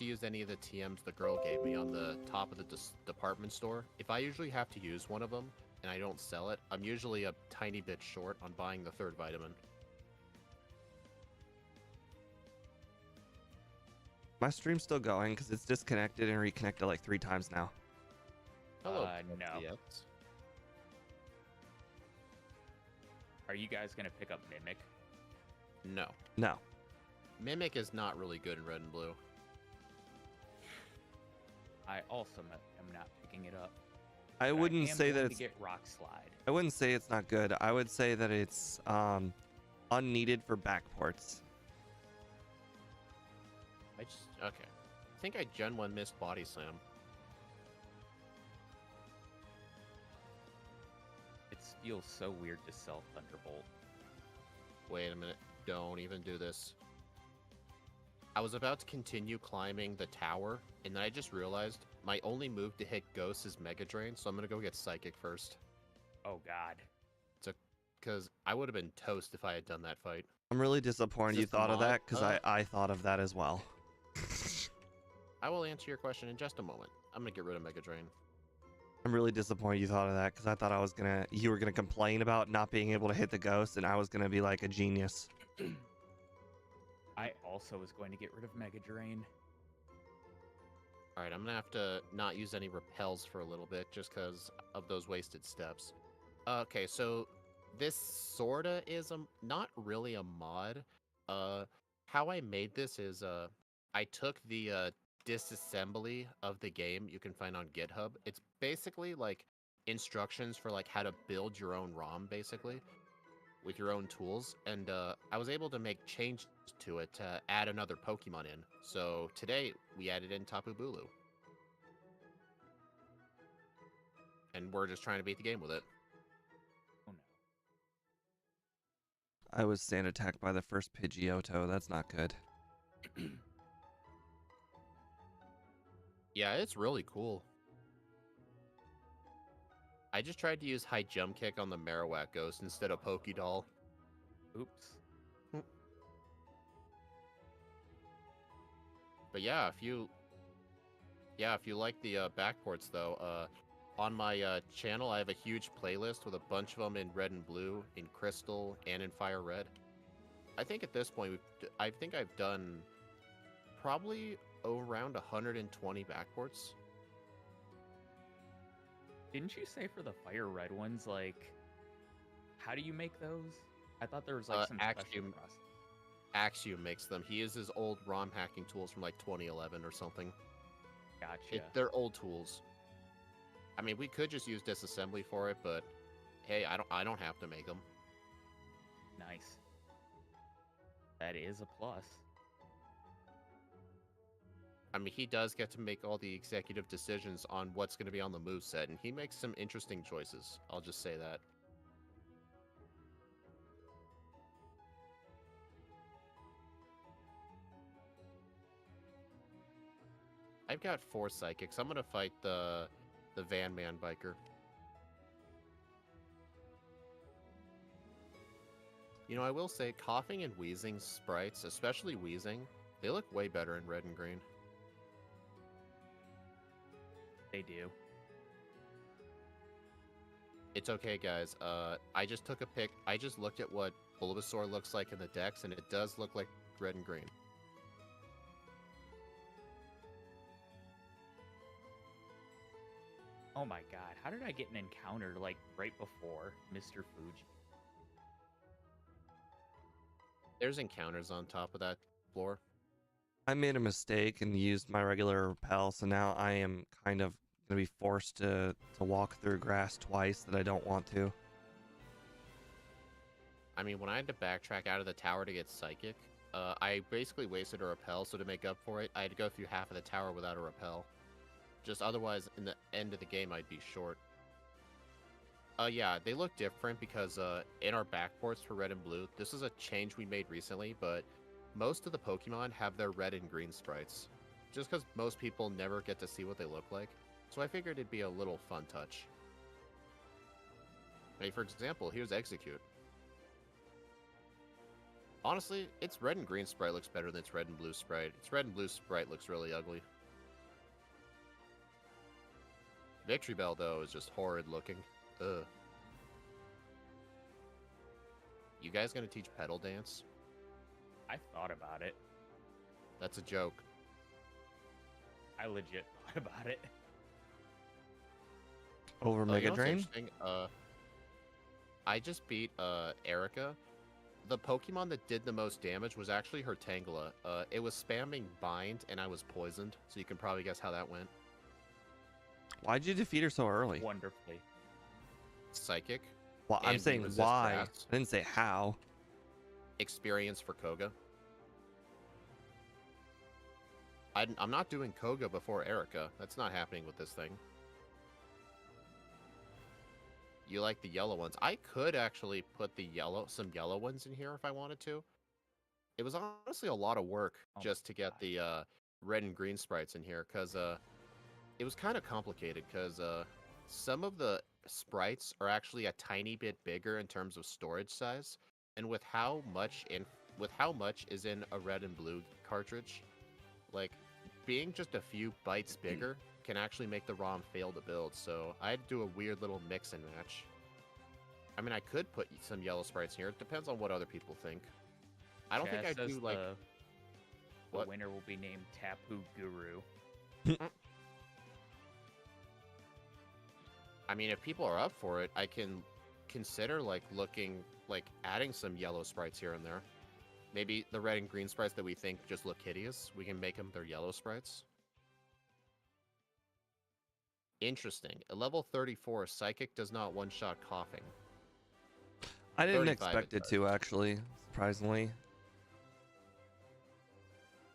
to use any of the TMs the girl gave me on the top of the department store. If I usually have to use one of them and I don't sell it, I'm usually a tiny bit short on buying the third vitamin. My stream's still going because it's disconnected and reconnected like 3 times now. Hello, no. yes. Are you guys gonna pick up Mimic? No. No. Mimic is not really good in red and blue. I also am not picking it up. I wouldn't say that it's. Get Rock Slide. I wouldn't say it's not good. I would say that it's unneeded for backports. Okay. I think I Gen 1 missed Body Slam. It feels so weird to sell Thunderbolt. Wait a minute. Don't even do this. I was about to continue climbing the tower, and then I just realized my only move to hit Ghost is Mega Drain, so I'm gonna go get Psychic first. Oh god. Because I would have been toast if I had done that fight. I'm really disappointed you thought of that because I thought of that as well. I will answer your question in just a moment. I'm gonna get rid of Mega Drain. I'm really disappointed you thought of that because I thought you were gonna complain about not being able to hit the ghost, and I was gonna be like a genius. I also was going to get rid of Mega Drain. Alright, I'm gonna have to not use any repels for a little bit just because of those wasted steps. Okay, so this sorta is not really a mod. How I made this is I took the disassembly of the game you can find on GitHub. It's basically like instructions for like how to build your own ROM, basically, with your own tools. And I was able to make changes to it to add another Pokemon in. So today we added in Tapu Bulu. And we're just trying to beat the game with it. Oh no. I was sand attacked by the first Pidgeotto. That's not good. Yeah, it's really cool. I just tried to use high jump kick on the Marowak Ghost instead of Pokédoll. Oops. But yeah, if you like the backports though, on my channel I have a huge playlist with a bunch of them in red and blue, in crystal, and in fire red. I think at this point I think I've done probably around 120 backports. Didn't you say for the fire red ones, like, how do you make those? I thought there was like some special process. Axiom makes them. He uses old ROM hacking tools from like 2011 or something. Gotcha. They're old tools. I mean, we could just use disassembly for it, but hey, I don't have to make them. Nice. That is a plus. I mean, he does get to make all the executive decisions on what's going to be on the moveset, and he makes some interesting choices. I'll just say that. I've got 4 Psychics. I'm going to fight the Van Man Biker. You know, I will say, coughing and wheezing sprites, especially wheezing, they look way better in red and green. They do. It's okay, guys. I just took a pic. I just looked at what Bulbasaur looks like in the decks, and it does look like red and green. Oh my god, how did I get an encounter, like, right before Mr. Fuji? There's encounters on top of that floor. I made a mistake and used my regular repel, so now I am kind of going to be forced to walk through grass twice that I don't want to. I mean, when I had to backtrack out of the tower to get Psychic, I basically wasted a repel, so to make up for it, I had to go through half of the tower without a repel. Just otherwise, in the end of the game, I'd be short. Yeah, they look different because in our backports for red and blue, this is a change we made recently, but most of the Pokemon have their red and green sprites. Just because most people never get to see what they look like. So I figured it'd be a little fun touch. Hey, for example, here's Execute. Honestly, its red and green sprite looks better than its red and blue sprite. Its red and blue sprite looks really ugly. Victory Bell, though, is just horrid looking. Ugh. You guys gonna teach pedal dance? I thought about it. That's a joke. I legit thought about it. Over You Mega know what's Drain? interesting? I just beat Erica. The Pokemon that did the most damage was actually her Tangela. It was spamming Bind, and I was poisoned, so you can probably guess how that went. Why'd you defeat her so early? Wonderfully. Psychic. Well, I'm and we saying resist why. grass. I didn't say how. Experience for Koga. I'm not doing Koga before Erica. That's not happening with this thing. You like the yellow ones. I could actually put some yellow ones in here if I wanted to. It was honestly a lot of work Oh just to my get gosh. the red and green sprites in here, because it was kind of complicated, because some of the sprites are actually a tiny bit bigger in terms of storage size, and with how much is in a red and blue cartridge, like being just a few bytes bigger can actually make the ROM fail to build. So I had to do a weird little mix and match. I mean, I could put some yellow sprites in here. It depends on what other people think. I don't think Chaz I'd says do like the what? winner will be named Tapu Guru. I mean, if people are up for it, I can consider adding some yellow sprites here and there. Maybe the red and green sprites that we think just look hideous, we can make them their yellow sprites. Interesting. At level 34, Psychic does not one-shot coughing. I didn't 35 expect it does. to, actually, surprisingly.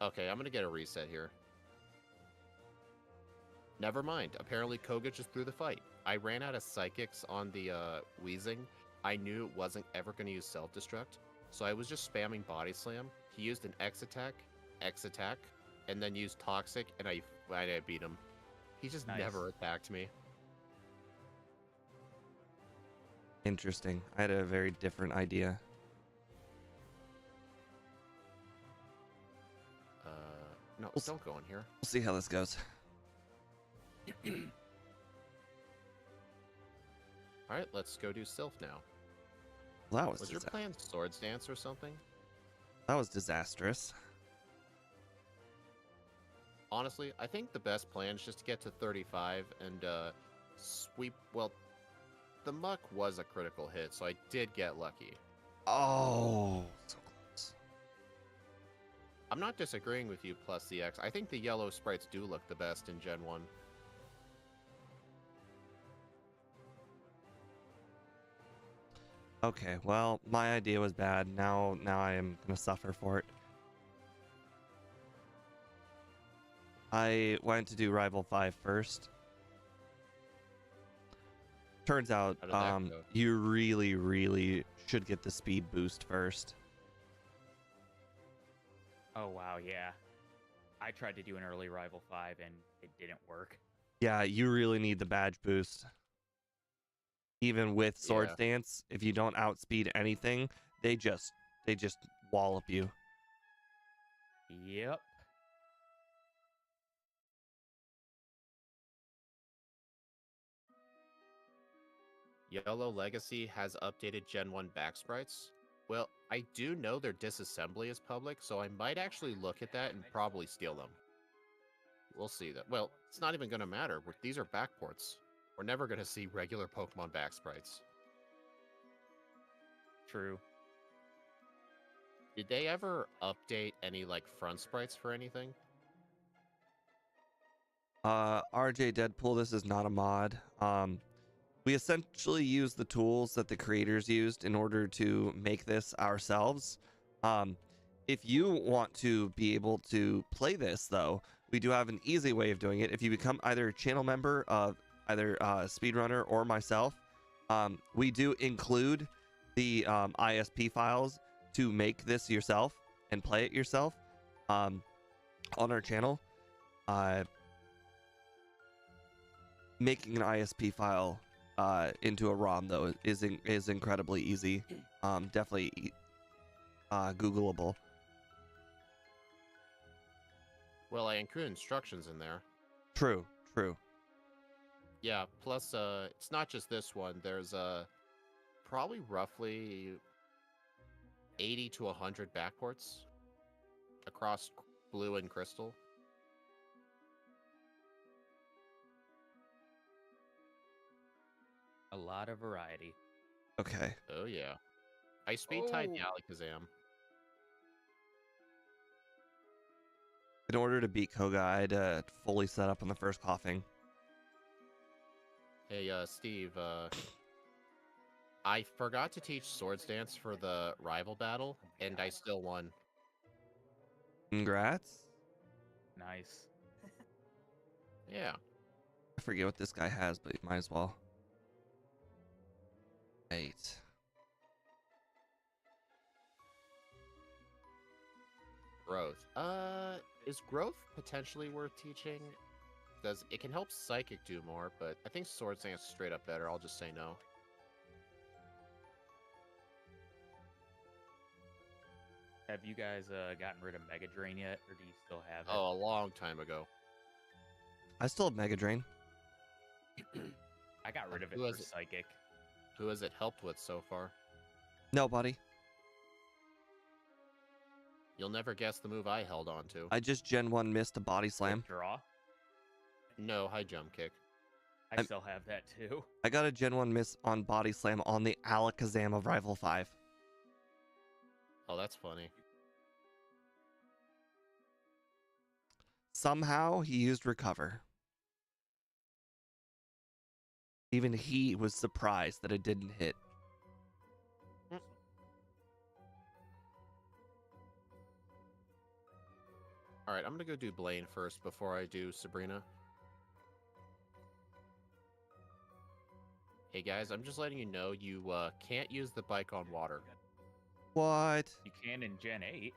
Okay, I'm gonna get a reset here. Never mind. Apparently Koga just threw the fight. I ran out of Psychics on the Wheezing. I knew it wasn't ever gonna use Self-Destruct, so I was just spamming Body Slam. He used an X attack, and then used Toxic, and I beat him. He just Nice. never attacked me. Interesting. I had a very different idea. No, We'll don't go in here. We'll see how this goes. Alright, let's go do Sylph now. That Was your plan Swords Dance or something? that was disastrous. Honestly, I think the best plan is just to get to 35 and sweep. Well, the Muck was a critical hit, so I did get lucky. Oh, so close. I'm not disagreeing with you, plus the X. I think the yellow sprites do look the best in Gen 1. Okay, well, my idea was bad. Now I am gonna suffer for it. I went to do Rival 5 first. Turns out, How did that go? you really should get the speed boost first. Oh wow, yeah. I tried to do an early Rival 5 and it didn't work. Yeah, you really need the badge boost. Even with Swords Yeah. Dance, if you don't outspeed anything, they just wallop you. Yep. Yellow Legacy has updated Gen 1 back sprites. Well, I do know their disassembly is public, so I might actually look at that and probably steal them. We'll see that. Well, it's not even going to matter. These are backports. We're never going to see regular Pokemon back sprites. True. Did they ever update any, like, front sprites for anything? RJ Deadpool, this is not a mod. We essentially use the tools that the creators used in order to make this ourselves. If you want to be able to play this, though, we do have an easy way of doing it. If you become either a channel member of either Speedrunner or myself, we do include the ISP files to make this yourself and play it yourself on our channel. Making an ISP file into a ROM, though, is incredibly easy. Definitely Googleable. Well, I include instructions in there. True, true. Yeah, plus it's not just this one. There's probably roughly 80 to 100 backports across blue and crystal. A lot of variety. Okay. Oh yeah. I speed tied the Oh. Alakazam. In order to beat Koga, I had to fully set up on the first coughing. Hey, Steve, I forgot to teach Swords Dance for the rival battle, Oh my and I God. still won. Congrats. Nice. Yeah. I forget what this guy has, but might as well. 8. Growth. Is growth potentially worth teaching? Does it can help Psychic do more, but I think Swords Dance is straight up better. I'll just say no. Have you guys gotten rid of Mega Drain yet, or do you still have it? Oh, a long time ago. I still have Mega Drain. I got rid of it Who has for it? Psychic. Who has it helped with so far? Nobody. You'll never guess the move I held on to. I just Gen 1 missed a body slam. Draw. No, high jump kick. I still have that too. I got a Gen 1 miss on body slam on the Alakazam of Rival 5. Oh, that's funny. Somehow he used recover. Even he was surprised that it didn't hit. Alright, I'm gonna go do Blaine first before I do Sabrina. Hey guys, I'm just letting you know you can't use the bike on water. What? You can in Gen 8.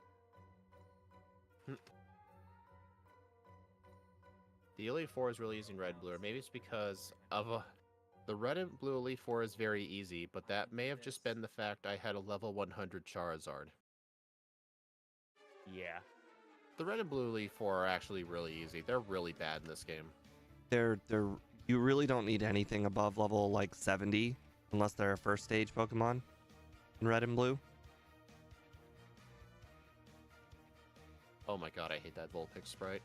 The Elite Four is really using red and blue, or maybe it's because of the red and blue Elite Four is very easy, but that may have just been the fact I had a level 100 Charizard. Yeah. The red and blue Elite Four are actually really easy. They're really bad in this game. They're you really don't need anything above level like 70 unless they're a first stage Pokemon in red and blue. Oh my god, I hate that Vulpix sprite.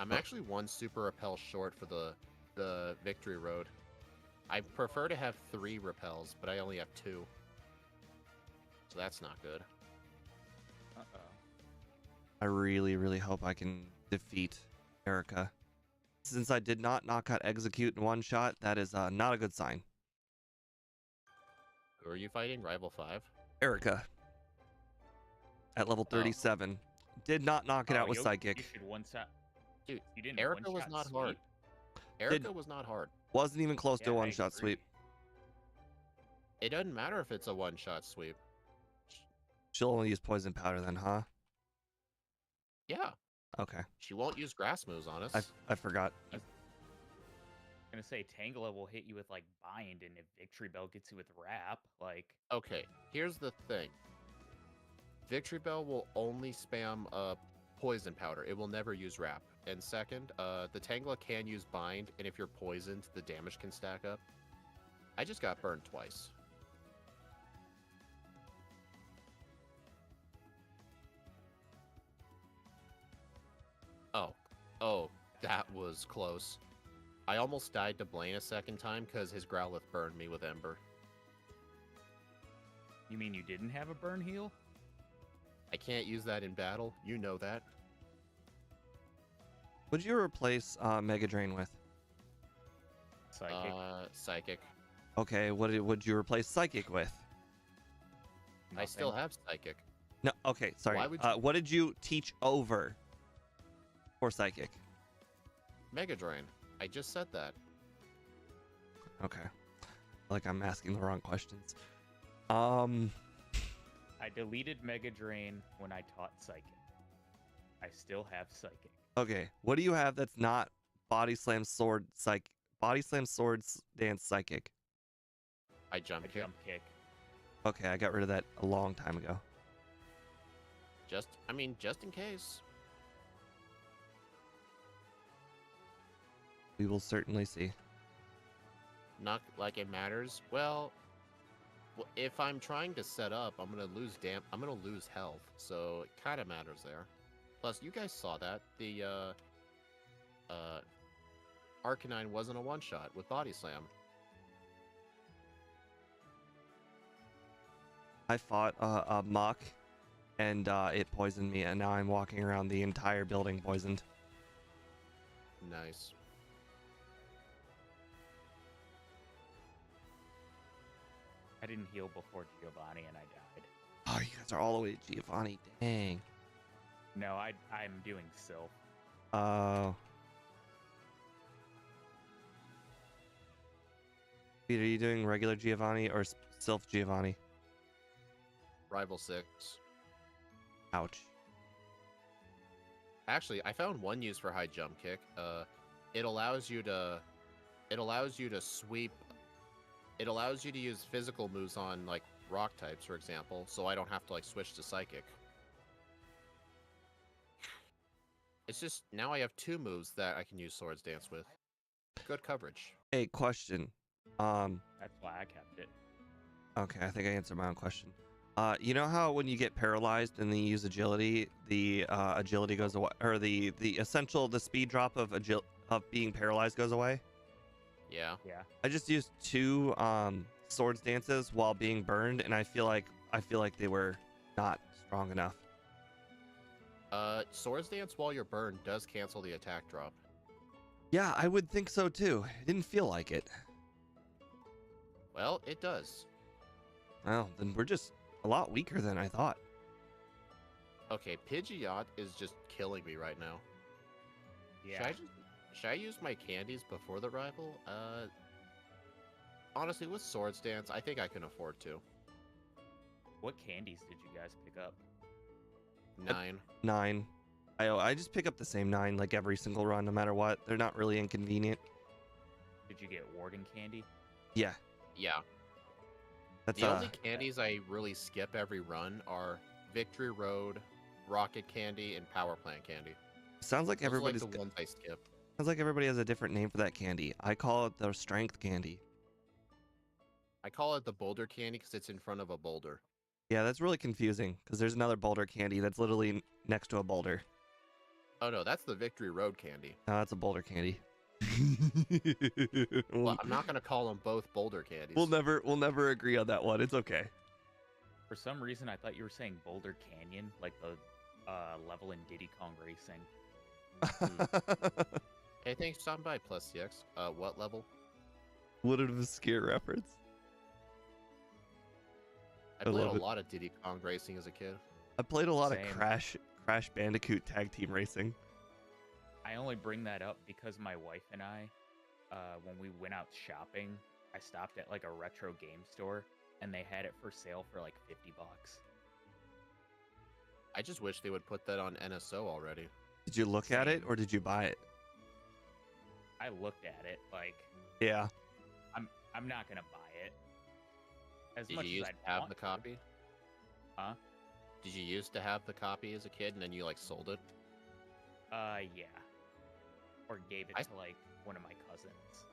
I'm actually one Super Repel short for the Victory Road. I prefer to have 3 repels, but I only have 2. So that's not good. Uh-oh. I really, really hope I can defeat Erica. Since I did not knock out Execute in one shot, that is not a good sign. Who are you fighting? Rival 5? Erica. At level 37. Did not knock it out with You Psychic. should one-shot. Dude, You didn't Erica was one-shot not sweep? hard. Erica was not hard. Wasn't even close to a Yeah, I one-shot agree. sweep. It doesn't matter if it's a one-shot sweep. She'll only use Poison Powder then, huh? Yeah, Okay. she won't use grass moves on us. I forgot. I'm gonna say Tangela will hit you with like Bind, and if Victory Bell gets you with Wrap, like Okay, here's the thing. Victory Bell will only spam Poison Powder. It will never use Wrap. And second, the Tangela can use Bind, and if you're poisoned, the damage can stack up. I just got burned twice. Oh, that was close. I almost died to Blaine a second time because his Growlithe burned me with Ember. you mean you didn't have a burn heal? I can't use that in battle. You know that. Would you replace Mega Drain with? Psychic. Psychic. Okay, what would you replace Psychic with? I still Nothing. have Psychic. No, okay, sorry. Why would you- What did you teach over for Psychic? Mega Drain. I just said that. Okay. Like I'm asking the wrong questions. I deleted Mega Drain when I taught Psychic. I still have Psychic. Okay, what do you have that's not Body Slam Sword Psych Body Slam Swords Dance Psychic? I jump I kick. jump kick. Okay, I got rid of that a long time ago. Just in case. We will certainly see. Not like it matters. Well, if I'm trying to set up, I'm gonna lose health, so it kind of matters there. Plus, you guys saw that the Arcanine wasn't a one-shot with Body Slam. I fought a muck, and it poisoned me, and now I'm walking around the entire building poisoned. Nice. I didn't heal before Giovanni and I died. Oh, you guys are all the way to Giovanni. Dang. No, I'm doing Sylph. Oh. Pete, are you doing regular Giovanni or Sylph Giovanni? Rival 6. Ouch. Actually, I found one use for high jump kick. It allows you to sweep. It allows you to use physical moves on like rock types, for example, so I don't have to like switch to psychic. It's just now I have 2 moves that I can use Swords Dance with. Good coverage. Hey, question. That's why I kept it. Okay, I think I answered my own question. You know how when you get paralyzed and then you use agility, the agility goes away, or the speed drop of being paralyzed goes away? Yeah. Yeah. I just used 2 swords dances while being burned, and I feel like they were not strong enough. Swords Dance while you're burned does cancel the attack drop. Yeah, I would think so too. It didn't feel like it. Well, it does. Well, then we're just a lot weaker than I thought. Okay, Pidgeot is just killing me right now. Yeah. Should I use my candies before the rival? Honestly, with Swords Dance, I think I can afford to. What candies did you guys pick up? 9. 9. I just pick up the same 9 like every single run, no matter what. They're not really inconvenient. Did you get Warden candy? Yeah. Yeah. That's The only candies I really skip every run are Victory Road, Rocket Candy, and Power Plant Candy. sounds like Those are, like, everybody's the ones I skip. sounds like everybody has a different name for that candy. I call it the strength candy. I call it the Boulder Candy because it's in front of a boulder. Yeah, that's really confusing because there's another boulder candy that's literally next to a boulder. Oh no, that's the Victory Road Candy. No, that's a boulder candy. Well, I'm not gonna call them both Boulder Candies. We'll never agree on that one. It's okay. For some reason, I thought you were saying Boulder Canyon, like the level in Diddy Kong Racing. Hey, thanks for stopping by, Plus CX. What level? What an obscure reference. I I played a love it. lot of Diddy Kong Racing as a kid. I played a lot Same. of Crash Bandicoot Tag Team Racing. I only bring that up because my wife and I, when we went out shopping, I stopped at like a retro game store and they had it for sale for like $50. I just wish they would put that on NSO already. Did you look at it Same. or did you buy it? I looked at it like Yeah. I'm not gonna buy it. As Did much you as used I'd to have want the copy? Huh? Did you used to have the copy as a kid and then you like sold it? Yeah. Or gave it I- to like one of my cousins.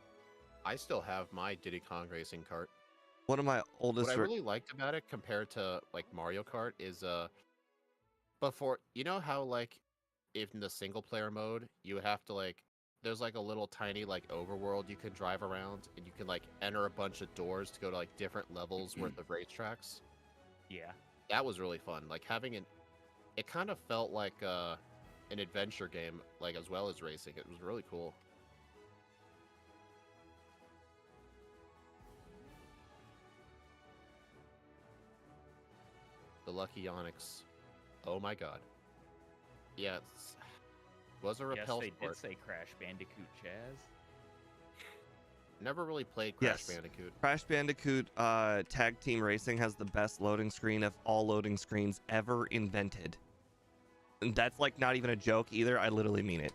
I still have my Diddy Kong Racing cart. One of my oldest. What I really liked about it compared to like Mario Kart is before, you know how like if in the single player mode you would have to like there's like a little tiny like overworld you can drive around and you can like enter a bunch of doors to go to like different levels worth of racetracks. Yeah. That was really fun. Like having it kind of felt like an adventure game like as well as racing. It was really cool. The Lucky Onyx. Oh my god. Yeah, was a Yes, repel they sport. did say Crash Bandicoot Chaz. Never really played Crash Yes. Bandicoot. Crash Bandicoot Tag Team Racing has the best loading screen of all loading screens ever invented. And that's like not even a joke either. I literally mean it.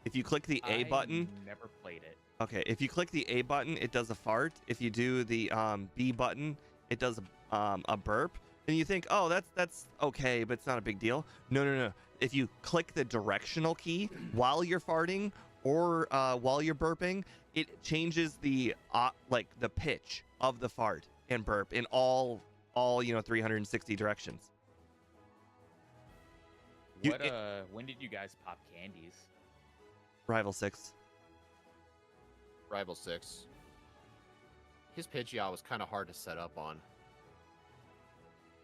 If you click the A I button, never played it. Okay, if you click the A button, it does a fart. If you do the B button, it does a burp. And you think, oh, that's okay, but it's not a big deal. No, no, no. If you click the directional key while you're farting or while you're burping, it changes the like the pitch of the fart and burp in all 360 directions. When did you guys pop candies? Rival 6. Rival 6. His Pidgeot was kind of hard to set up on.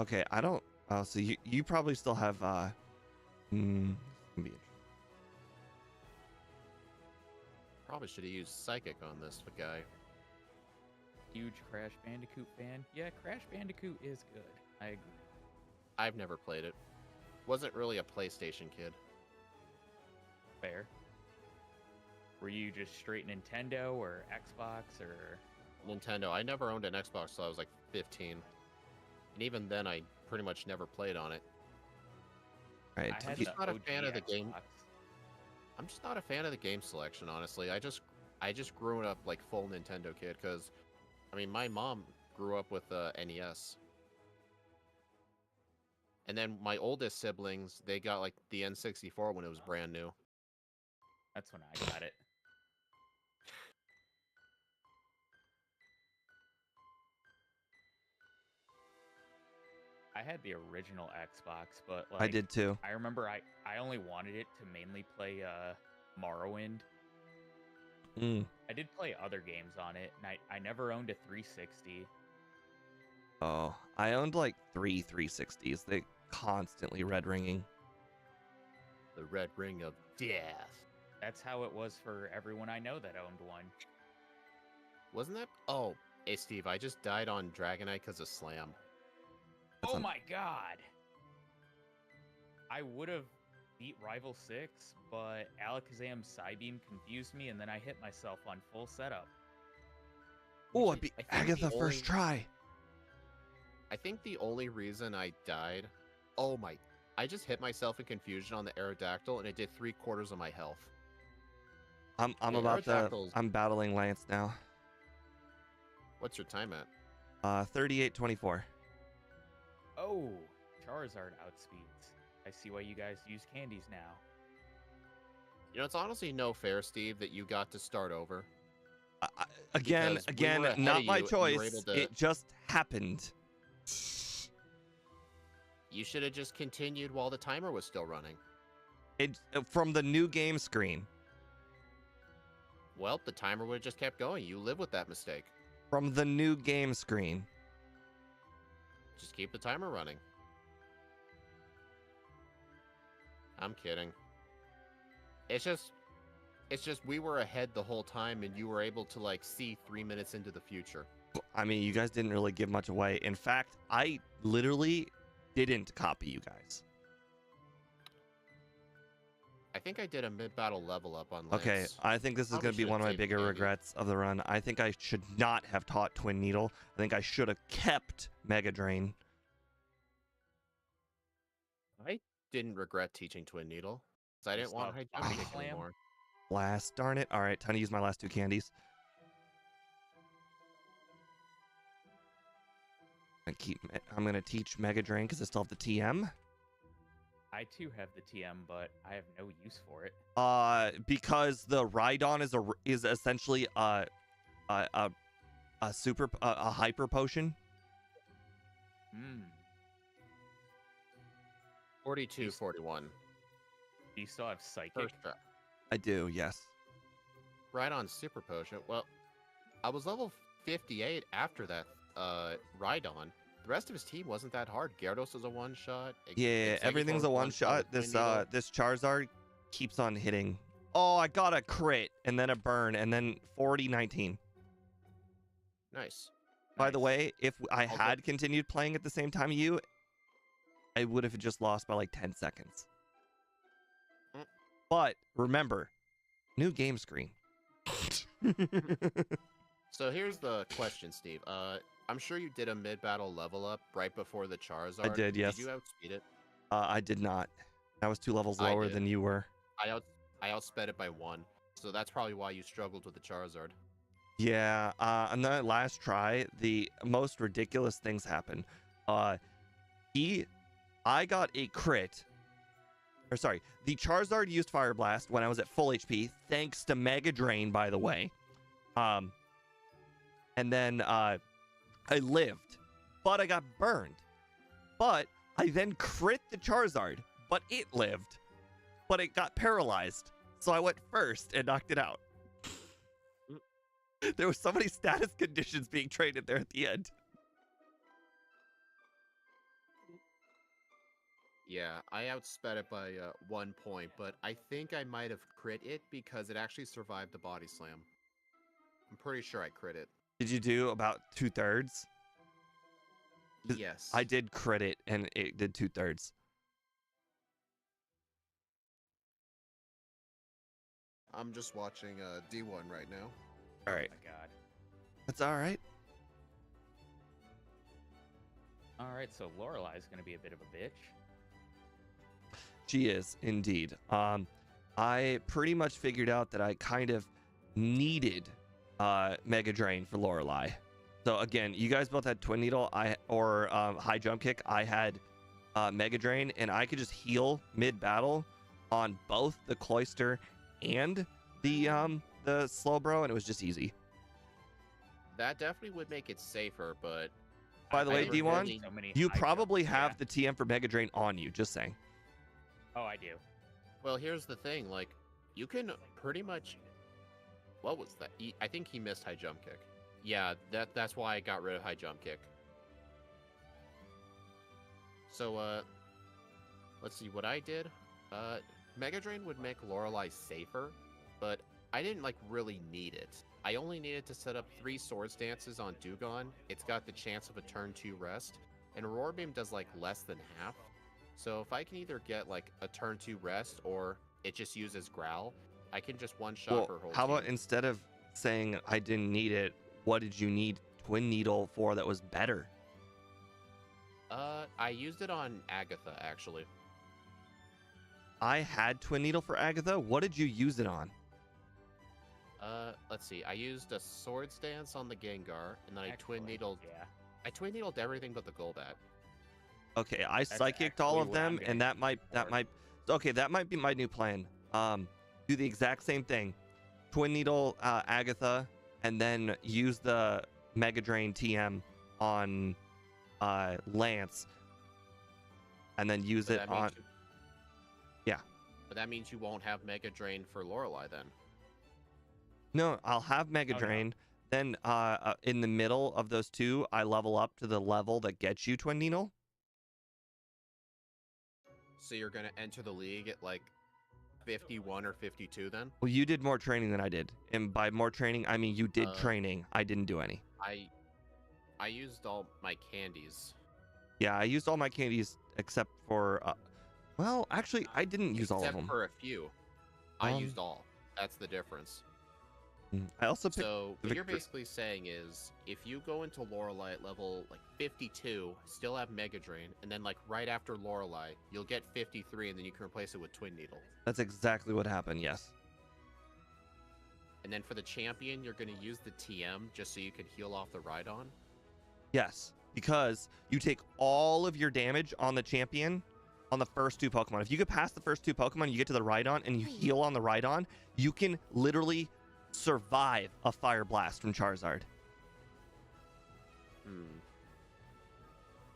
Okay, I don't. Oh, so you probably still have. Probably should have used Psychic on this guy. Huge Crash Bandicoot fan. Yeah, Crash Bandicoot is good. I agree. I've never played it. Wasn't really a PlayStation kid. Fair. Were you just straight Nintendo or Xbox or? Nintendo. I never owned an Xbox till I was like 15. And even then, I pretty much never played on it. Right. I had I'm just the not a OG fan of the game. Xbox. I'm just not a fan of the game selection, honestly. I just grew up like full Nintendo kid because, I mean, my mom grew up with NES. And then my oldest siblings, they got like the N64 when it was brand new. That's when I got it. I had the original Xbox, but like I did too. I remember I only wanted it to mainly play Morrowind. I did play other games on it, and I never owned a 360. Oh, I owned like 3 360s. They constantly red ringing. The Red Ring of Death. That's how it was for everyone I know that owned one. Wasn't that? Oh, hey Steve, I just died on Dragonite because of Slam. Oh my god! I would have beat Rival 6, but Alakazam's Psybeam confused me, and then I hit myself on full setup. Oh, I beat I think Agatha the first try. I think the only reason I died, I just hit myself in confusion on the Aerodactyl, and it did 3/4 of my health. I'm The about to. Aerodactyl's- I'm battling Lance now. What's your time at? 38-24. Oh, Charizard outspeeds. I see why you guys use candies now. You know, it's honestly no fair, Steve, that you got to start over. Again, Because we were ahead not of my you, and you were choice. able to- It just happened. You should have just continued while the timer was still running. It from the new game screen. Well, the timer would have just kept going. You live with that mistake. From the new game screen. Just keep the timer running. I'm kidding. It's just we were ahead the whole time, and you were able to like see 3 minutes into the future. I mean, you guys didn't really give much away. In fact, I literally didn't copy you guys. I think I did a mid-battle level up on Lance. Okay, I think this is Probably going to be should've one of my saved bigger Candy. regrets of the run. I think I should not have taught Twin Needle. I think I should have kept Mega Drain. I didn't regret teaching Twin Needle, because I You didn't want stopped high Body jump kick Slam? anymore. Blast, darn it. All right, time to use my last 2 candies. I'm going to teach Mega Drain because I still have the TM. I too have the TM, but I have no use for it. Because the Rhydon is essentially a hyper potion. 42-41. Do you still have Psychic? First try. I do, yes. Right on Super Potion. Well, I was level 58 after that Rhydon. The rest of his team wasn't that hard. Gyarados is a one-shot. Yeah, everything's a one-shot. with This Twin Needle. this Charizard keeps on hitting. Oh, I got a crit and then a burn and then 40-19. Nice. By the Nice. way, if I Also- had continued playing at the same time you, I would have just lost by like 10 seconds. Mm. But remember, new game screen. So here's the question, Steve. I'm sure you did a mid-battle level up right before the Charizard. I did, yes. Did you outspeed it? I did not. I was 2 levels I lower did. than you were. I outsped it by 1. So that's probably why you struggled with the Charizard. Yeah, on the last try, the most ridiculous things happen. I got a crit. Or sorry, the Charizard used Fire Blast when I was at full HP, thanks to Mega Drain, by the way. And then I lived, but I got burned. But I then crit the Charizard, but it lived, but it got paralyzed. So I went first and knocked it out. There was so many status conditions being traded there at the end. Yeah, I outsped it by 1 point, but I think I might have crit it because it actually survived the body slam. I'm pretty sure I crit it. Did you do about 2/3? Yes. I did crit it, and it did 2/3. I'm just watching D1 right now. All right. Oh my god. That's all right. All right, so Lorelai's gonna be a bit of a bitch. She is indeed. I pretty much figured out that I kind of needed Mega Drain for Lorelai. So again, you guys both had Twin Needle, or High Jump Kick. I had Mega Drain, and I could just heal mid battle on both the Cloyster and the Slowbro, and it was just easy. That definitely would make it safer, but By the way, never D1, really- so many you high probably jumps. have Yeah. the TM for Mega Drain on you. Just saying. Oh, I do. Well, here's the thing, like, you can pretty much... What was that? I think he missed High Jump Kick. Yeah, that's why I got rid of High Jump Kick. So, let's see what I did. Mega Drain would make Lorelei safer, but I didn't, like, really need it. I only needed to set up 3 Swords Dances on Dewgong. It's got the chance of a turn 2 rest, and Roar Beam does, like, less than half. So if I can either get, like, a turn 2 rest, or it just uses Growl, I can just one-shot her whole How about team. instead of saying I didn't need it, what did you need Twin Needle for that was better? I used it on Agatha, actually. I had Twin Needle for Agatha. What did you use it on? Let's see. I used a Swords Dance on the Gengar, and then I Twin Excellent. Needled... Yeah. I Twin Needled everything but the Golbat. Okay, I That's psychicked all actually of what I'm them, gonna and that might okay, that might be my new plan. Do the exact same thing. Twin Needle Agatha, and then use the Mega Drain TM on Lance, and then use But it that means on Yeah. But that means you won't have Mega Drain for Lorelei then. No, I'll have Mega Oh, no. Drain. Then in the middle of those two, I level up to the level that gets you Twin Needle. So you're gonna enter the league at like 51 or 52 then? Well, you did more training than I did. And by more training, I mean you did training. I didn't do any. I used all my candies. Yeah, I used all my candies except for... well, actually, I didn't use all of Except them. for a few. I Um, used all. That's the difference. I also picked... So what you're Victor- basically saying is, if you go into Lorelei at level like 52, still have Mega Drain, and then like right after Lorelei, you'll get 53, and then you can replace it with Twin Needle. That's exactly what happened, yes. And then for the champion, you're gonna use the TM just so you can heal off the Rhydon. Yes, because you take all of your damage on the champion on the first 2 Pokemon. If you get past the first 2 Pokemon, you get to the Rhydon, and you heal on the Rhydon, you can literally survive a Fire Blast from Charizard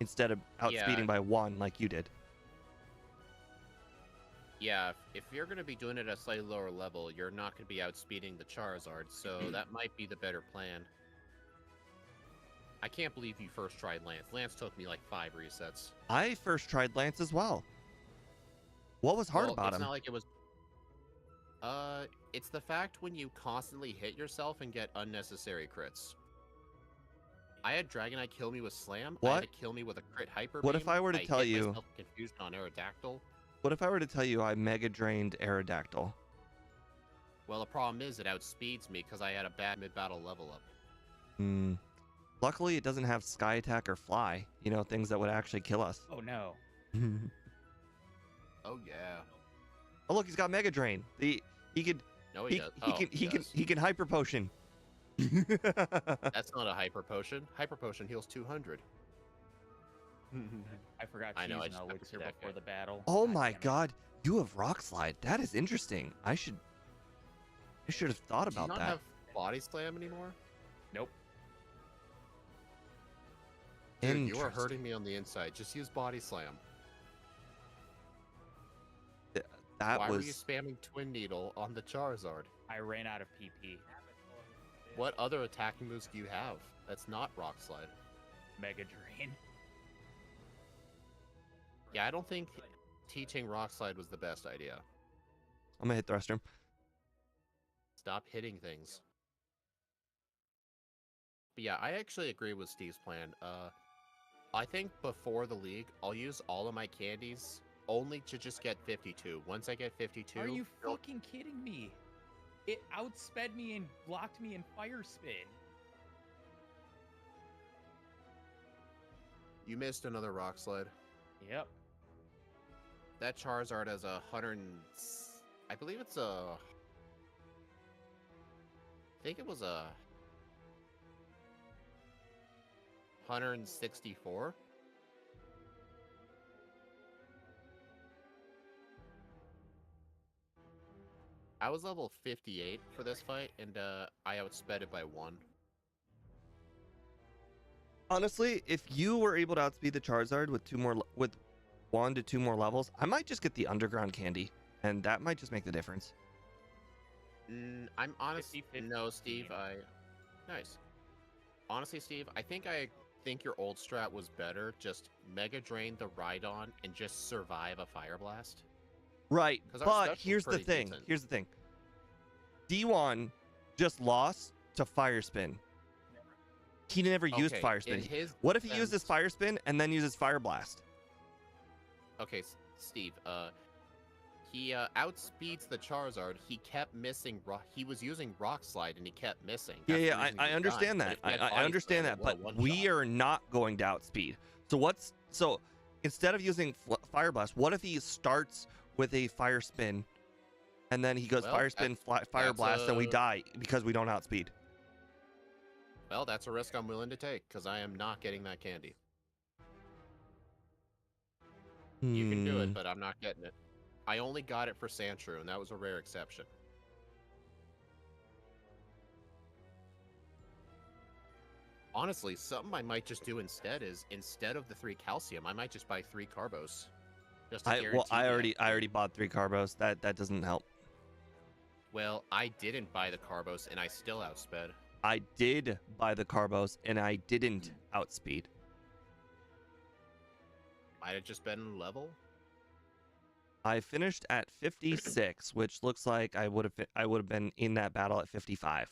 instead of outspeeding by 1 like you did. Yeah, if you're going to be doing it at a slightly lower level, you're not going to be outspeeding the Charizard, so that might be the better plan. I can't believe you first tried Lance. Lance took me like 5 resets. I first tried Lance as well. What was hard Well, about it's him? not like it was... it's the fact when you constantly hit yourself and get unnecessary crits. I had Dragonite kill me with Slam. I What? had it kill me with a crit Hyper What if Beam. I were to tell hit you- myself Confusion on Aerodactyl. What if I were to tell you I Mega Drained Aerodactyl? Well, the problem is it outspeeds me because I had a bad mid-battle level up. Luckily, it doesn't have Sky Attack or Fly. You know, things that would actually kill us. Oh no. Oh, yeah. Oh, look, he's got Mega Drain. He could No, he does. He Oh, can he does. he can hyper potion. That's not a hyper potion. Hyper potion heals 200. I forgot to I know, use I an just have to elixir hear that before guy. the battle. Oh God my damn it. god, you have rock slide. That is interesting. I should have thought Do you about not that. have body slam anymore? Nope. Dude, you are Interesting. hurting me on the inside. Just use body slam. That Why were you was spamming Twin Needle on the Charizard? I ran out of PP. What other attacking moves do you have? That's not Rock Slide. Mega Drain. Yeah, I don't think teaching Rock Slide was the best idea. I'm gonna hit the restroom. Stop hitting things. But yeah, I actually agree with Steve's plan. I think before the league, I'll use all of my candies only to just get 52. Once I get 52, Are you fucking kidding me? It outsped me and blocked me in Fire Spin. you missed another Rock Slide. Yep. That Charizard has a 100. I believe it's a. I think it was a 164. I was level 58 for this fight, and I outsped it by 1. Honestly, if you were able to outspeed the Charizard with 1 to 2 more levels, I might just get the underground candy, and that might just make the difference. I'm honest. 50-50. No, Steve. Nice. Honestly, Steve, I think your old strat was better. Just Mega Drain the Rhydon and just survive a Fire Blast. Right, 'Cause our but special's here's the pretty thing. decent. Here's the thing. D1 just lost to Fire Spin. He never used Okay, Fire Spin. in his What if he uses defense- Fire Spin and then uses Fire Blast? Okay, Steve. He outspeeds the Charizard. He kept missing. He was using Rock Slide and he kept missing. Yeah, That's the yeah, reason he I was understand dying. that. But if he had I Body understand Slam, that, it would've but one-shot. we are not going to outspeed. So instead of using Fire Blast, what if he starts with a Fire Spin, and then he goes Well, Fire Spin, Fire that's Blast, and we a- die because we don't outspeed? Well, that's a risk I'm willing to take because I am not getting that candy. You can do it, but I'm not getting it. I only got it for Sandshrew, and that was a rare exception. Honestly, something I might just do instead is, instead of the 3 calcium, I might just buy 3 carbos. Just to I guarantee the already bought 3 Carbos. That doesn't help. Well, I didn't buy the carbos, and I still outsped. I did buy the Carbos, and I didn't outspeed. Might have just been level. I finished at 56, which looks like I would have been in that battle at 55.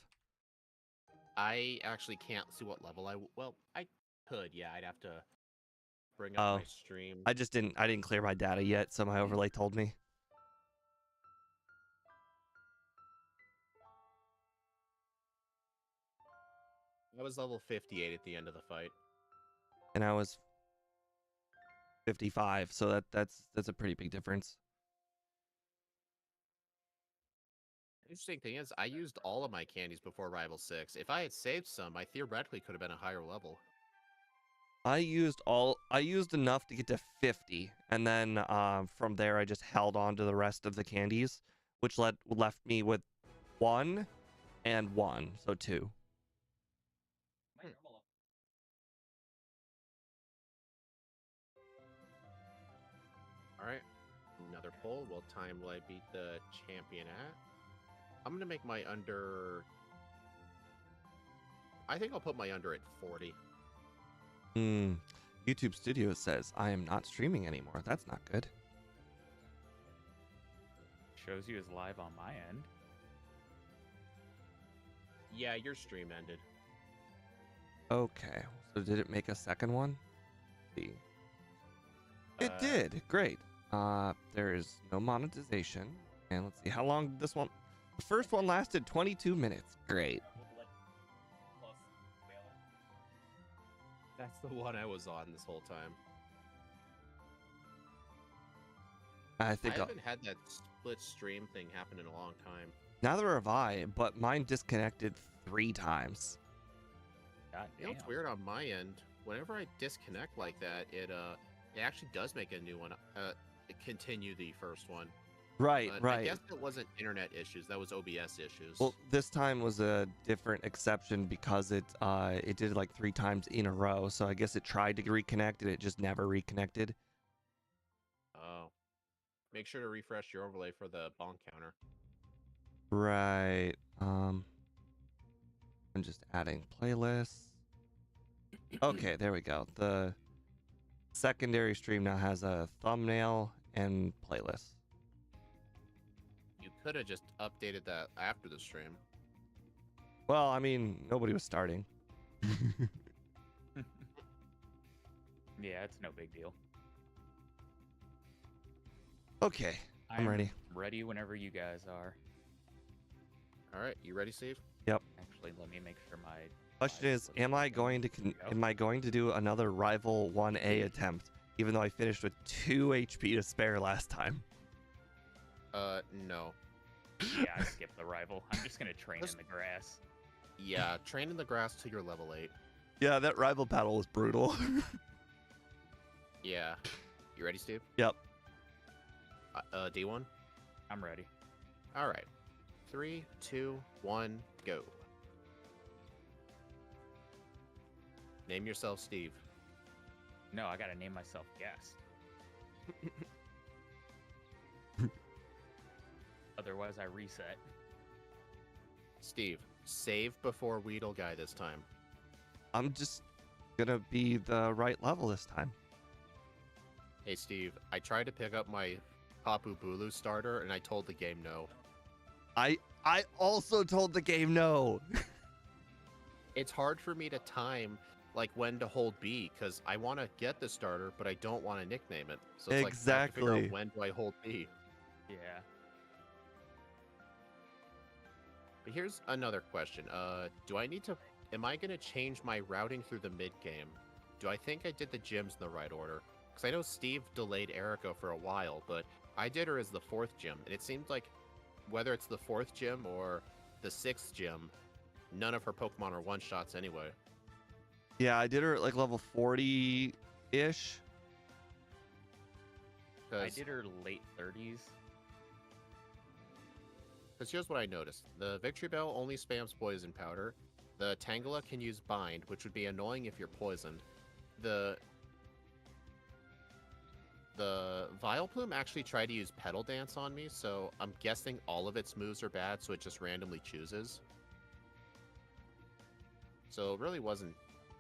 I actually can't see what level well, I could, yeah. I'd have to bring up my stream. I didn't clear my data yet, so my overlay told me. I was level 58 at the end of the fight. And I was 55, so that's a pretty big difference. Interesting thing is, I used all of my candies before Rival 6. If I had saved some, I theoretically could have been a higher level. I used enough to get to 50, and then from there I just held on to the rest of the candies, which left me with 1 and 1, so 2. Alright, another poll. What time will I beat the champion at? I'm gonna make my under... I think I'll put my under at 40. YouTube Studio says I am not streaming anymore. That's not good. Shows you as live on my end. Yeah, your stream ended. Okay, so did it make a second one? Let's see. It did. Great. There is no monetization. And let's see, how long did this one... The first one lasted 22 minutes. Great. That's the one I was on this whole time. I I think haven't had that split stream thing happen in a long time. Neither have I, but mine disconnected 3 times. God You know damn. what's weird on my end? Whenever I disconnect like that, it actually does make a new one. Continue the first one. Right, But I right. guess it wasn't internet issues. That was OBS issues. Well, this time was a different exception because it did like 3 times in a row. So I guess it tried to reconnect and it just never reconnected. Oh. Make sure to refresh your overlay for the bonk counter. Right. I'm just adding playlists. Okay, there we go. The secondary stream now has a thumbnail and playlist. You could have just updated that after the stream. Well, I mean, nobody was starting. Yeah, it's no big deal. Okay, I'm ready. Ready whenever you guys are. All right, you ready, Steve? Actually, let me make sure my Question is, am I going to do another rival 1A attempt, even though I finished with 2 HP to spare last time? No. Yeah, I skipped the rival. I'm just gonna train in the grass. Yeah, train in the grass till you're level 8. Yeah, that rival battle was brutal. Yeah. You ready, Steve? Yep. D1? I'm ready. All right. 3, 2, 1, go. Name yourself Steve. No, I gotta name myself Guest. Otherwise, I reset. Steve, save before Weedle Guy this time. I'm just gonna be the right level this time. Hey, Steve, I tried to pick up my Tapu Bulu starter, and I told the game no. I also told the game no. It's hard for me to time like when to hold B because I want to get the starter, but I don't want to nickname it. So it's like I have to figure Exactly. out when do I hold B. Yeah. But here's another question. Do I need to? Am I gonna change my routing through the mid game? Do I think I did the gyms in the right order? Because I know Steve delayed Erica for a while, but I did her as the 4th gym, and it seems like whether it's the 4th gym or the 6th gym, none of her Pokemon are one-shots anyway. Yeah, I did her at like level 40-ish. I did her late 30s. Because here's what I noticed. The Victory Bell only spams Poison Powder. The Tangela can use Bind, which would be annoying if you're poisoned. The Vileplume actually tried to use Petal Dance on me, so I'm guessing all of its moves are bad, so it just randomly chooses. So it really wasn't...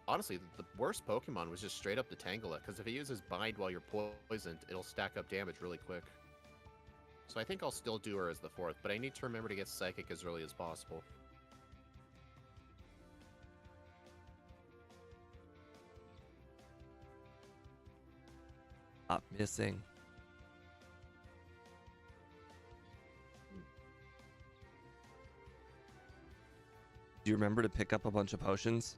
Honestly, the worst Pokemon was just straight up the Tangela, because if it uses Bind while you're poisoned, it'll stack up damage really quick. So I think I'll still do her as the 4th, but I need to remember to get Psychic as early as possible. Stop missing. Do you remember to pick up a bunch of potions?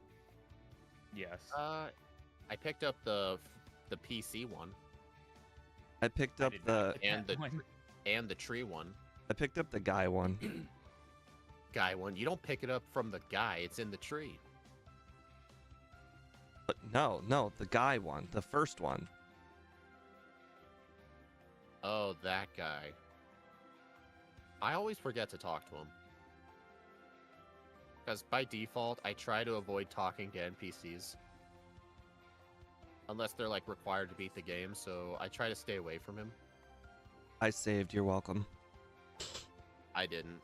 Yes. I picked up the PC one. I picked I up did not the get And that one. and the tree one. I picked up the guy one. Guy one. You don't pick it up from the guy, it's in the tree. But no, the guy one, the first one. Oh, that guy. I always forget to talk to him. Because by default, I try to avoid talking to NPCs. Unless they're like required to beat the game, so I try to stay away from him. I saved, you're welcome. I didn't.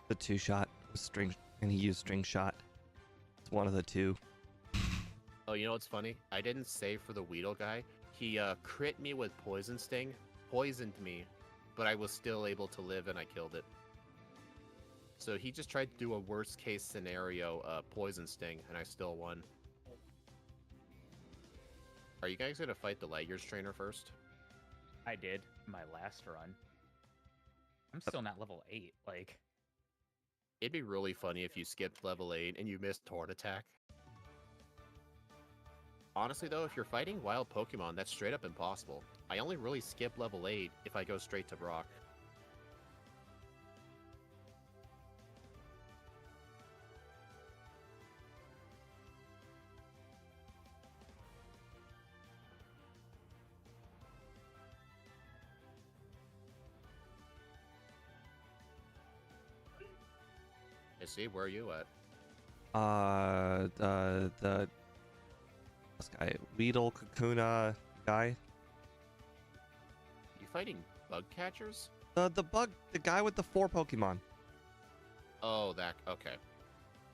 The 2-shot was string, and he used string shot. It's one of the 2. Oh, you know what's funny? I didn't save for the Weedle guy. He crit me with Poison Sting, poisoned me, but I was still able to live and I killed it. So he just tried to do a worst case scenario Poison Sting, and I still won. Are you guys gonna fight the Light Years trainer first? I did my last run. I'm still not level 8. Like, It'd be really funny if you skipped level 8 and you missed Torn Attack. Honestly though, if you're fighting wild Pokemon, that's straight up impossible. I only really skip level 8 if I go straight to Brock. see. Where are you at? The this guy, Weedle Kakuna guy. You fighting bug catchers? The guy with the 4 Pokemon. Oh, that. Okay.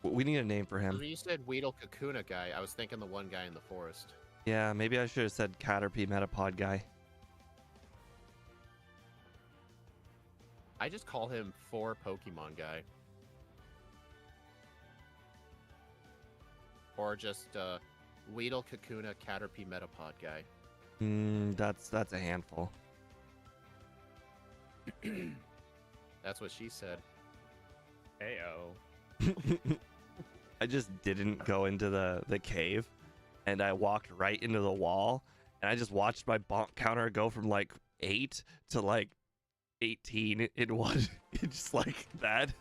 We need a name for him. When you said Weedle Kakuna guy, I was thinking the one guy in the forest. Yeah, maybe I should have said Caterpie Metapod guy. I just call him 4 Pokemon guy. Or just Weedle Kakuna Caterpie Metapod guy. That's a handful. That's what she said. Heyo. I just didn't go into the cave, and I walked right into the wall, and I just watched my bonk counter go from like 8 to like 18 in one. Just like that.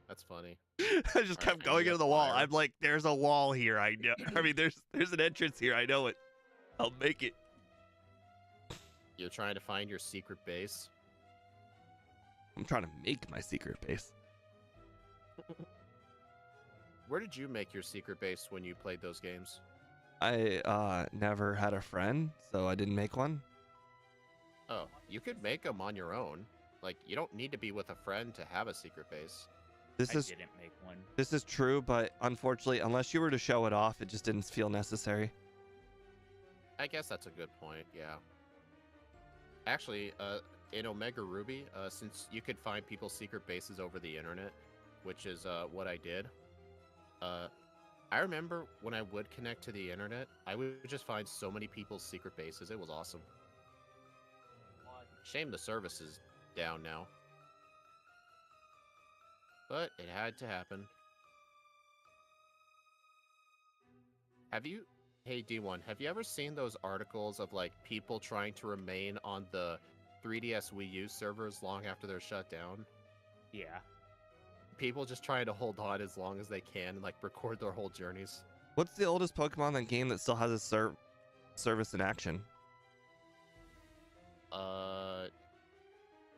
That's funny. I just kept going into the wall. I'm like, there's a wall here. I know. I mean, there's an entrance here. I know it. I'll make it. You're trying to find your secret base. I'm trying to make my secret base. Where did you make your secret base when you played those games? I never had a friend, so I didn't make one. Oh, you could make them on your own. Like, you don't need to be with a friend to have a secret base. I didn't make one. This is true, but unfortunately, unless you were to show it off, it just didn't feel necessary. I guess that's a good point, yeah. Actually, in Omega Ruby, since you could find people's secret bases over the internet, which is what I did, I remember when I would connect to the internet, I would just find so many people's secret bases. It was awesome. Shame the service is down now. But it had to happen. Hey D1, have you ever seen those articles of like people trying to remain on the 3DS Wii U servers long after they're shut down? Yeah. People just trying to hold on as long as they can and like record their whole journeys. What's the oldest Pokemon that game that still has a service in action?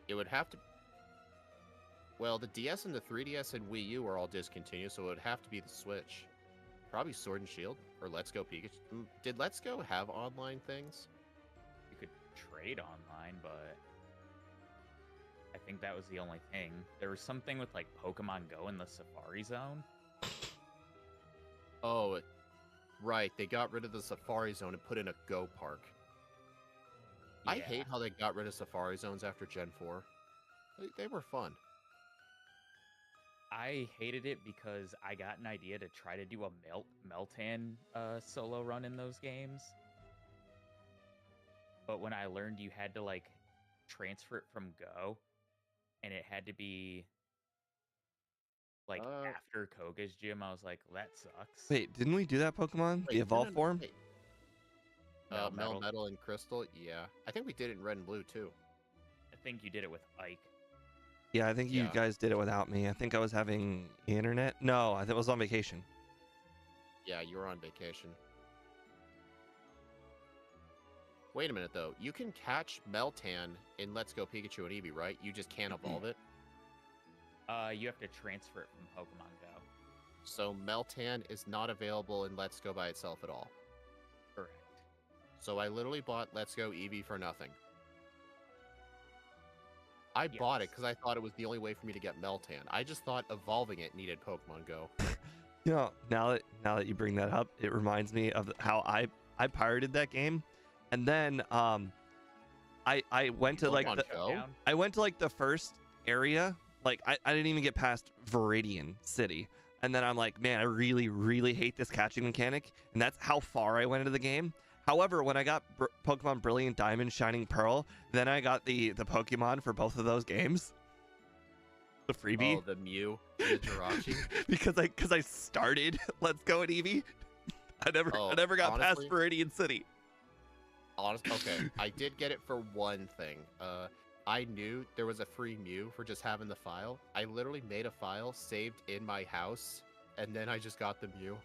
It would have to. Well, the DS and the 3DS and Wii U are all discontinued, so it would have to be the Switch. Probably Sword and Shield or Let's Go Pikachu. Did Let's Go have online things? You could trade online, but I think that was the only thing. There was something with like Pokemon Go in the Safari Zone. Oh, right. They got rid of the Safari Zone and put in a Go Park. Yeah. I hate how they got rid of Safari Zones after Gen 4. They were fun. I hated it because I got an idea to try to do a Meltan solo run in those games. But when I learned you had to like transfer it from Go, and it had to be like after Koga's gym, I was like, that sucks. Wait, didn't we do that Pokemon? The evolve form? Wait. Metal and Crystal? Yeah. I think we did it in Red and Blue, too. I think you did it with Ike. Yeah, I think you guys did it without me. I think I was having internet. No, I think I was on vacation. Yeah, you were on vacation. Wait a minute, though. You can catch Meltan in Let's Go Pikachu and Eevee, right? You just can't evolve it? You have to transfer it from Pokemon Go. So Meltan is not available in Let's Go by itself at all. Correct. So I literally bought Let's Go Eevee for nothing. I bought it because I thought it was the only way for me to get Meltan. I just thought evolving it needed Pokemon Go. You know, now that you bring that up, it reminds me of how I pirated that game, and then I went to like I went to like the first area. Like I didn't even get past Viridian City, and then I'm like, man, I really hate this catching mechanic, and that's how far I went into the game. However, when I got Pokemon Brilliant Diamond, Shining Pearl, then I got the Pokemon for both of those games. The freebie. Oh, the Mew, the Jirachi. because I started Let's Go at Eevee. I never got past Viridian City. Honestly, okay, I did get it for one thing. I knew there was a free Mew for just having the file. I literally made a file, saved in my house, and then I just got the Mew.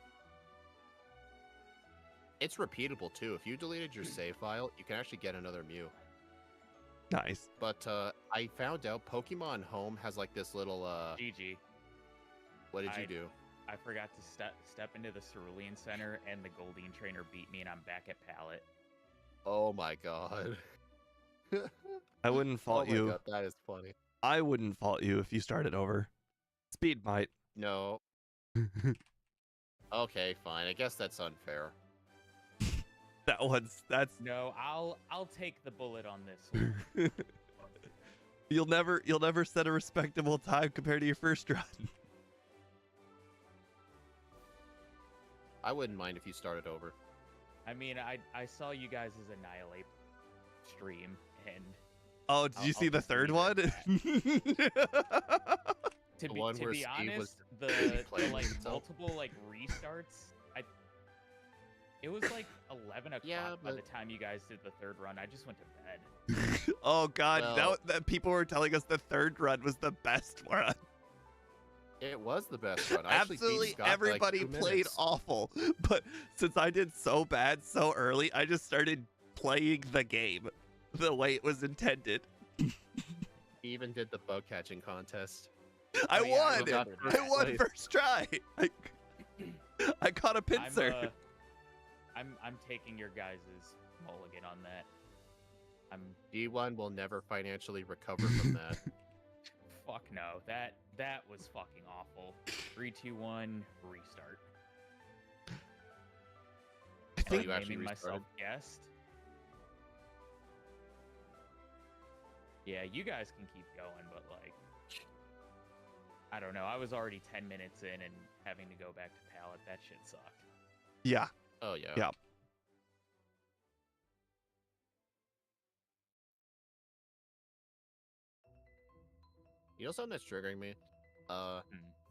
It's repeatable too. If you deleted your save file, you can actually get another Mew. Nice. But I found out Pokemon Home has like this little GG. What did you do? I forgot to step into the Cerulean Center, and the Goldeen Trainer beat me, and I'm back at Pallet. Oh my god. I wouldn't fault Oh my you. god, that is funny. I wouldn't fault you if you started over. Speed might. No. Okay, fine. I guess that's unfair. That's No, I'll take the bullet on this one. you'll never set a respectable time compared to your first run. I wouldn't mind if you started over. I mean, I saw you guys' Annihilate stream, and Oh, did you see I'll the just third leave one? to The be, one to where be Steve was honest, the playing like himself. multiple like restarts, it was like 11 o'clock Yeah, by but- the time you guys did the third run. I just went to bed. Oh god, Well- that people were telling us the third run was the best run. It was the best run. I actually beat Absolutely Scott by, like, everybody 2 played minutes. awful. But since I did so bad so early, I just started playing the game the way it was intended. He even did the bug catching contest. I Oh, yeah, I won. remember I that. won Place. first try. I caught a pincer. I'm taking your guys' mulligan on that. D1 will never financially recover from that. Fuck no. That was fucking awful. 3, 2, 1, restart. I think you actually naming myself restarted? guest. Yeah, you guys can keep going, but like, I don't know. I was already 10 minutes in and having to go back to Pallet. That shit sucked. yeah. Oh yeah. Yeah. You know something that's triggering me? Hmm.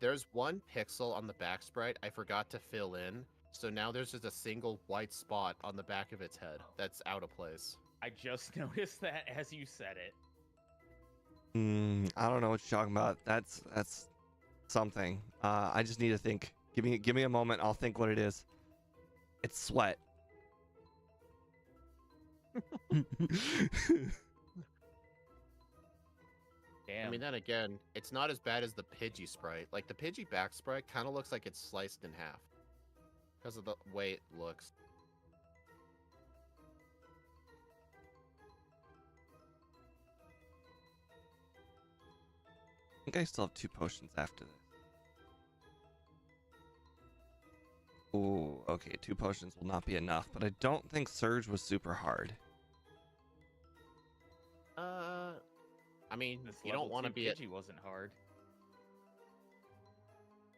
There's one pixel on the back sprite I forgot to fill in, so now there's just a single white spot on the back of its head that's out of place. I just noticed that as you said it. I don't know what you're talking about. That's something. I just need to think. Give me a moment. I'll think what it is. It's sweat. Damn. I mean, then again, it's not as bad as the Pidgey sprite. Like, the Pidgey back sprite kind of looks like it's sliced in half because of the way it looks. I think I still have 2 potions after this. Ooh, okay, 2 potions will not be enough, but I don't think Surge was super hard. I mean, This you level don't want to 2 be at. Pidgey wasn't hard.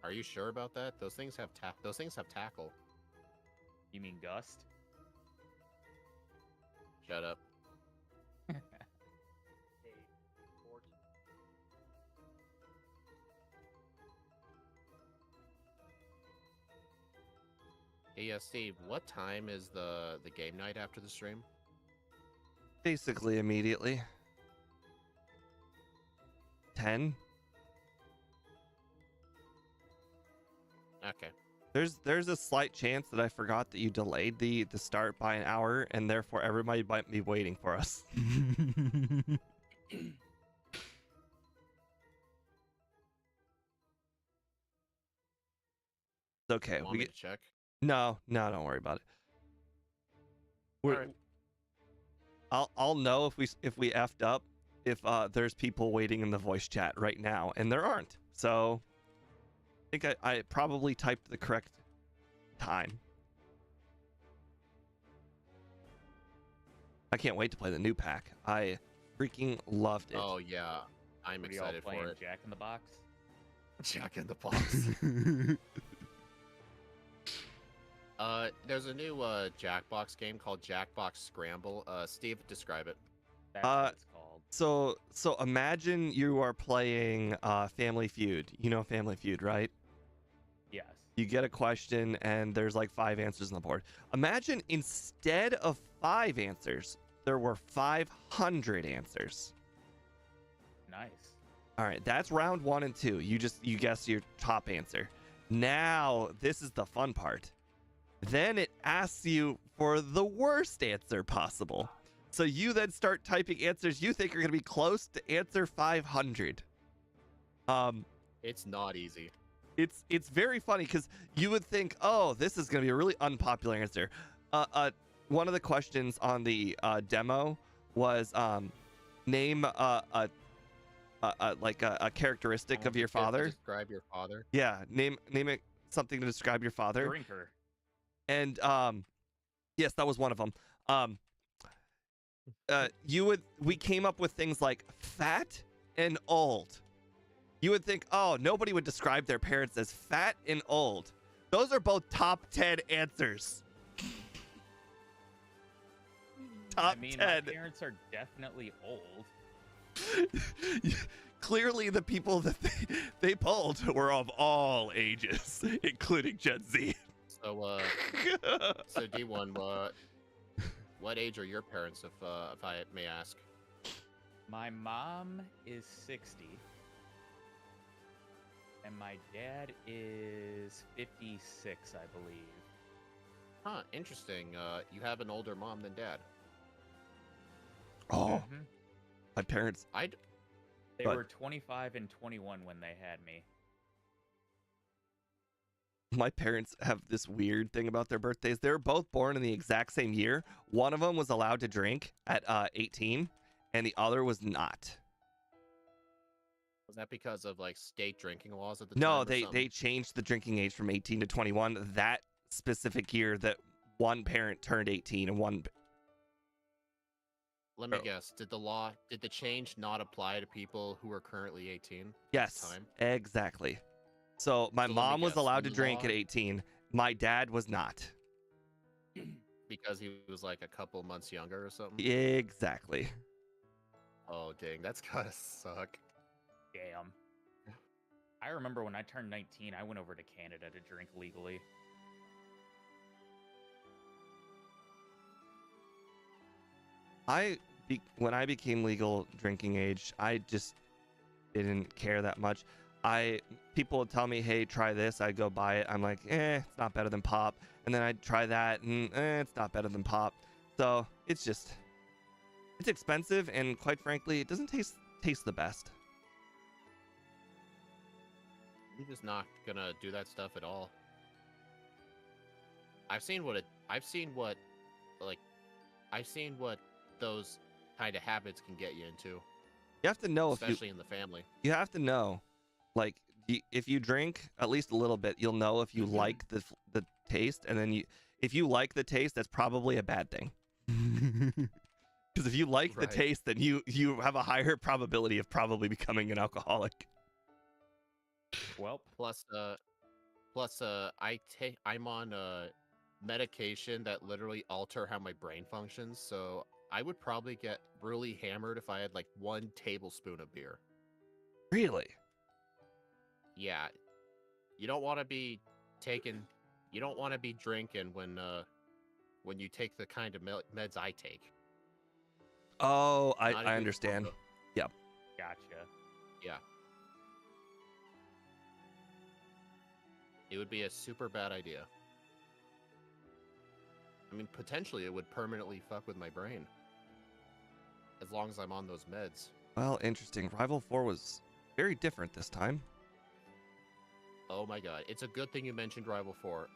Are you sure about that? Those things have tackle. You mean Gust? Shut up. Hey, Steve, what time is the game night after the stream? Basically immediately. 10? Okay. There's a slight chance that I forgot that you delayed the start by an hour, and therefore everybody might be waiting for us. It's okay. Want We me get to check? no, don't worry about it. We're, Alright. I'll know if we effed up if there's people waiting in the voice chat right now, and there aren't. So I think I probably typed the correct time. I can't wait to play the new pack. I freaking loved it. Oh yeah, I'm What are y'all excited playing? for it. Jack in the Box? Jack in the Box. There's a new Jackbox game called Jackbox Scramble. Steve, describe it. That's what it's called. So imagine you are playing Family Feud. You know Family Feud, right? Yes. You get a question and there's like 5 answers on the board. Imagine instead of 5 answers, there were 500 answers. Nice. All right, that's round 1 and 2. You guess your top answer. Now, this is the fun part. Then it asks you for the worst answer possible. So you then start typing answers you think are going to be close to answer 500. It's not easy. it's very funny because you would think, oh, this is gonna be a really unpopular answer. One of the questions on the demo was name a characteristic of your Good to father. describe your father. Yeah, name it something to describe your father. Drinker. And yes, that was one of them. We came up with things like fat and old. You would think, oh, nobody would describe their parents as fat and old. Those are both top 10 answers. Top 10. My parents are definitely old. Clearly, the people that they pulled were of all ages, including Gen Z. So, so D1, what age are your parents, if I may ask? My mom is 60. And my dad is 56, I believe. Huh, interesting. You have an older mom than dad. Oh, my parents. They were 25 and 21 when they had me. My parents have this weird thing about their birthdays. They were both born in the exact same year. One of them was allowed to drink at 18, and the other was not. Was that because of like state drinking laws at the time? No, or they something? changed the drinking age from 18 to 21 that specific year that one parent turned 18 and one. Let me guess. Did the change not apply to people who are currently 18? Yes, Time? exactly. So my So let me mom was guess, allowed to the drink law- at 18. My dad was not. Because he was like a couple months younger or something? Exactly. Oh, dang. That's gotta suck. Damn. I remember when I turned 19, I went over to Canada to drink legally. When I became legal drinking age, I just didn't care that much. People would tell me, hey, try this. I'd go buy it. I'm like, it's not better than pop. And then I'd try that, and it's not better than pop. So it's expensive, and quite frankly, it doesn't taste the best. I'm just not gonna do that stuff at all. I've seen what those kind of habits can get you into, You have to know especially in the family. you have to know, like, if you drink at least a little bit, you'll know if you like the taste, and then if you like the taste, that's probably a bad thing. Because if you like the Right. taste, then you have a higher probability of probably becoming an alcoholic. Well, Plus, I'm on medication that literally alter how my brain functions, so I would probably get really hammered if I had like 1 tablespoon of beer. Really? Yeah, you don't want to be drinking when you take the kind of meds I take. Oh, Not a I good understand. combo. gotcha. Yeah. It would be a super bad idea. I mean, potentially it would permanently fuck with my brain. As long as I'm on those meds. Well, interesting. Rival 4 was very different this time. Oh my god. It's a good thing you mentioned Rival 4.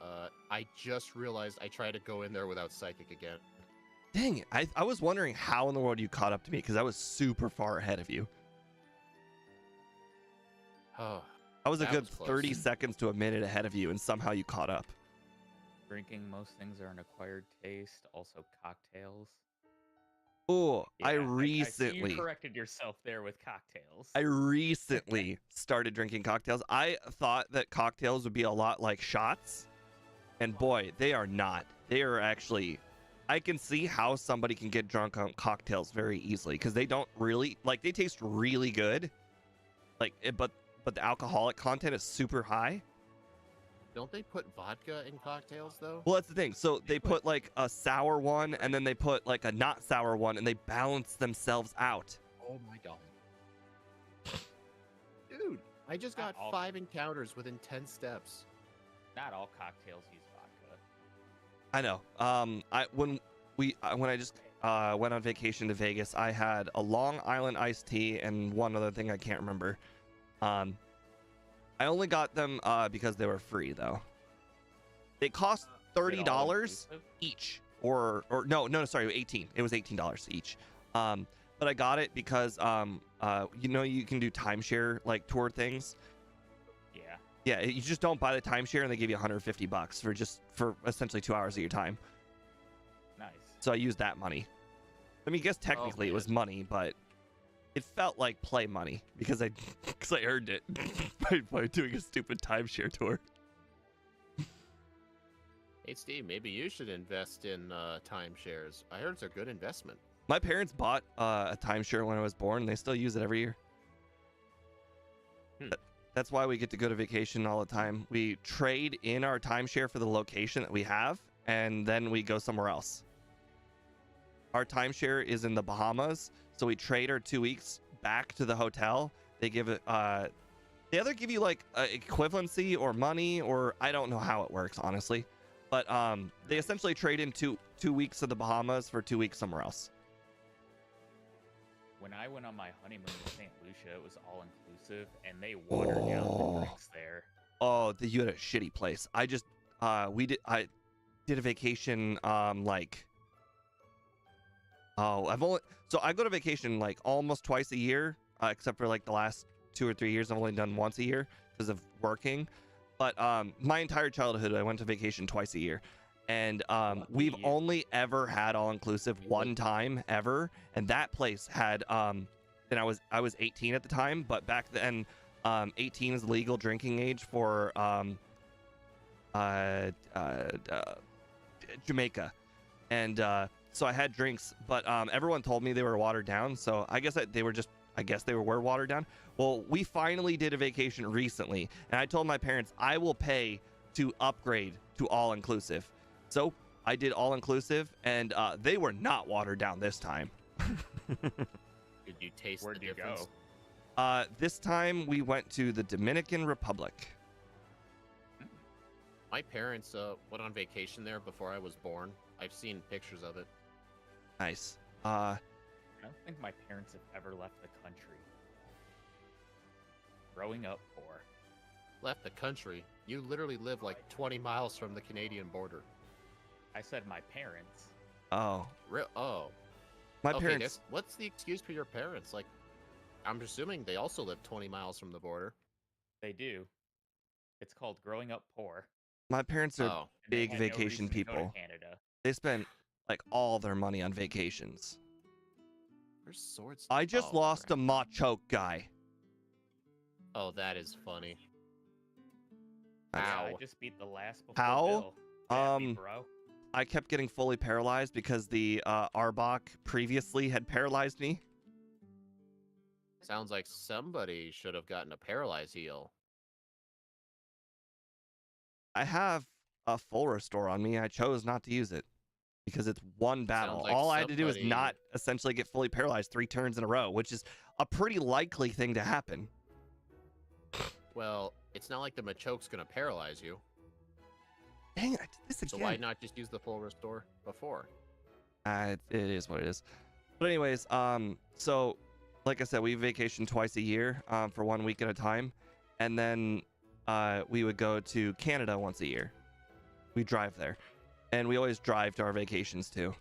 I just realized I tried to go in there without Psychic again. Dang it. I was wondering how in the world you caught up to me, because I was super far ahead of you. Oh, I was a That good was close. 30 seconds to a minute ahead of you, and somehow you caught up. Drinking, most things are an acquired taste. Also, cocktails. Oh, Yeah, I I see recently you corrected yourself there with cocktails. I recently started drinking cocktails. I thought that cocktails would be a lot like shots, and boy, they are not. They are actually. I can see how somebody can get drunk on cocktails very easily, because they don't really they taste really good, but the alcoholic content is super high. don't they put vodka in cocktails though? Well, that's the thing. So they put like a sour one, and then they put like a not sour one, and they balance themselves out. Oh my god. Dude, I just Not got all- 5 encounters within 10 steps. Not all cocktails use vodka. I know. When I just went on vacation to Vegas, I had a Long Island iced tea and one other thing I can't remember. I only got them because they were free though. They cost Is it all $30 inclusive? each, or no, sorry, 18. It was $18 each. But I got it because you know, you can do timeshare like tour things. Yeah. Yeah, you just don't buy the timeshare and they give you $150 for essentially 2 hours of your time. Nice. So I used that money. I mean, I guess technically it was money, but it felt like play money because I earned it by doing a stupid timeshare tour. Hey, Steve, maybe you should invest in timeshares. I heard it's a good investment. My parents bought a timeshare when I was born. They still use it every year. That's why we get to go to vacation all the time. We trade in our timeshare for the location that we have, and then we go somewhere else. Our timeshare is in the Bahamas, so we trade our 2 weeks back to the hotel. They give it, they either give you like equivalency or money, or I don't know how it works, honestly. But they essentially trade in two weeks of the Bahamas for 2 weeks somewhere else. When I went on my honeymoon to St. Lucia, it was all inclusive, and they watered down the drinks there. Oh, you had a shitty place. I did a vacation I go to vacation like almost twice a year, except for like the last 2 or 3 years I've only done once a year because of working. But my entire childhood I went to vacation twice a year. And we've only ever had all-inclusive one time ever, and that place had and I was 18 at the time, but back then 18 is the legal drinking age for Jamaica. And so I had drinks, but everyone told me they were watered down, so I guess they were watered down. Well, we finally did a vacation recently, and I told my parents I will pay to upgrade to all-inclusive. So I did all-inclusive, and they were not watered down this time. Did you taste Where'd the you difference? go? This time we went to the Dominican Republic. My parents went on vacation there before I was born. I've seen pictures of it. Nice. I don't think my parents have ever left the country. Growing up poor. Left the country? You literally live like 20 miles from the Canadian border. I said my parents. Oh, Oh. my Okay, parents. what's the excuse for your parents? Like, I'm assuming they also live 20 miles from the border. They do. It's called growing up poor. My parents are Oh. And they big had no vacation reason to go to people. Canada. They spend like all their money on vacations. Where's swords? I just lost a Machoke guy. Oh, that is funny. Yeah, Ow. I just beat the last before How? Bill. At me, bro. I kept getting fully paralyzed because the Arbok previously had paralyzed me. Sounds like somebody should have gotten a paralyze heal. I have a full restore on me. I chose not to use it because it's one battle. like All I had to do is somebody- not essentially get fully paralyzed 3 turns in a row, which is a pretty likely thing to happen. Well, it's not like the Machoke's gonna paralyze you. Dang it, I did this So why again. not just use the full restore before? It is what it is. But anyways, so like I said, we vacation twice a year for 1 week at a time. And then we would go to Canada once a year. We drive there. And we always drive to our vacations too.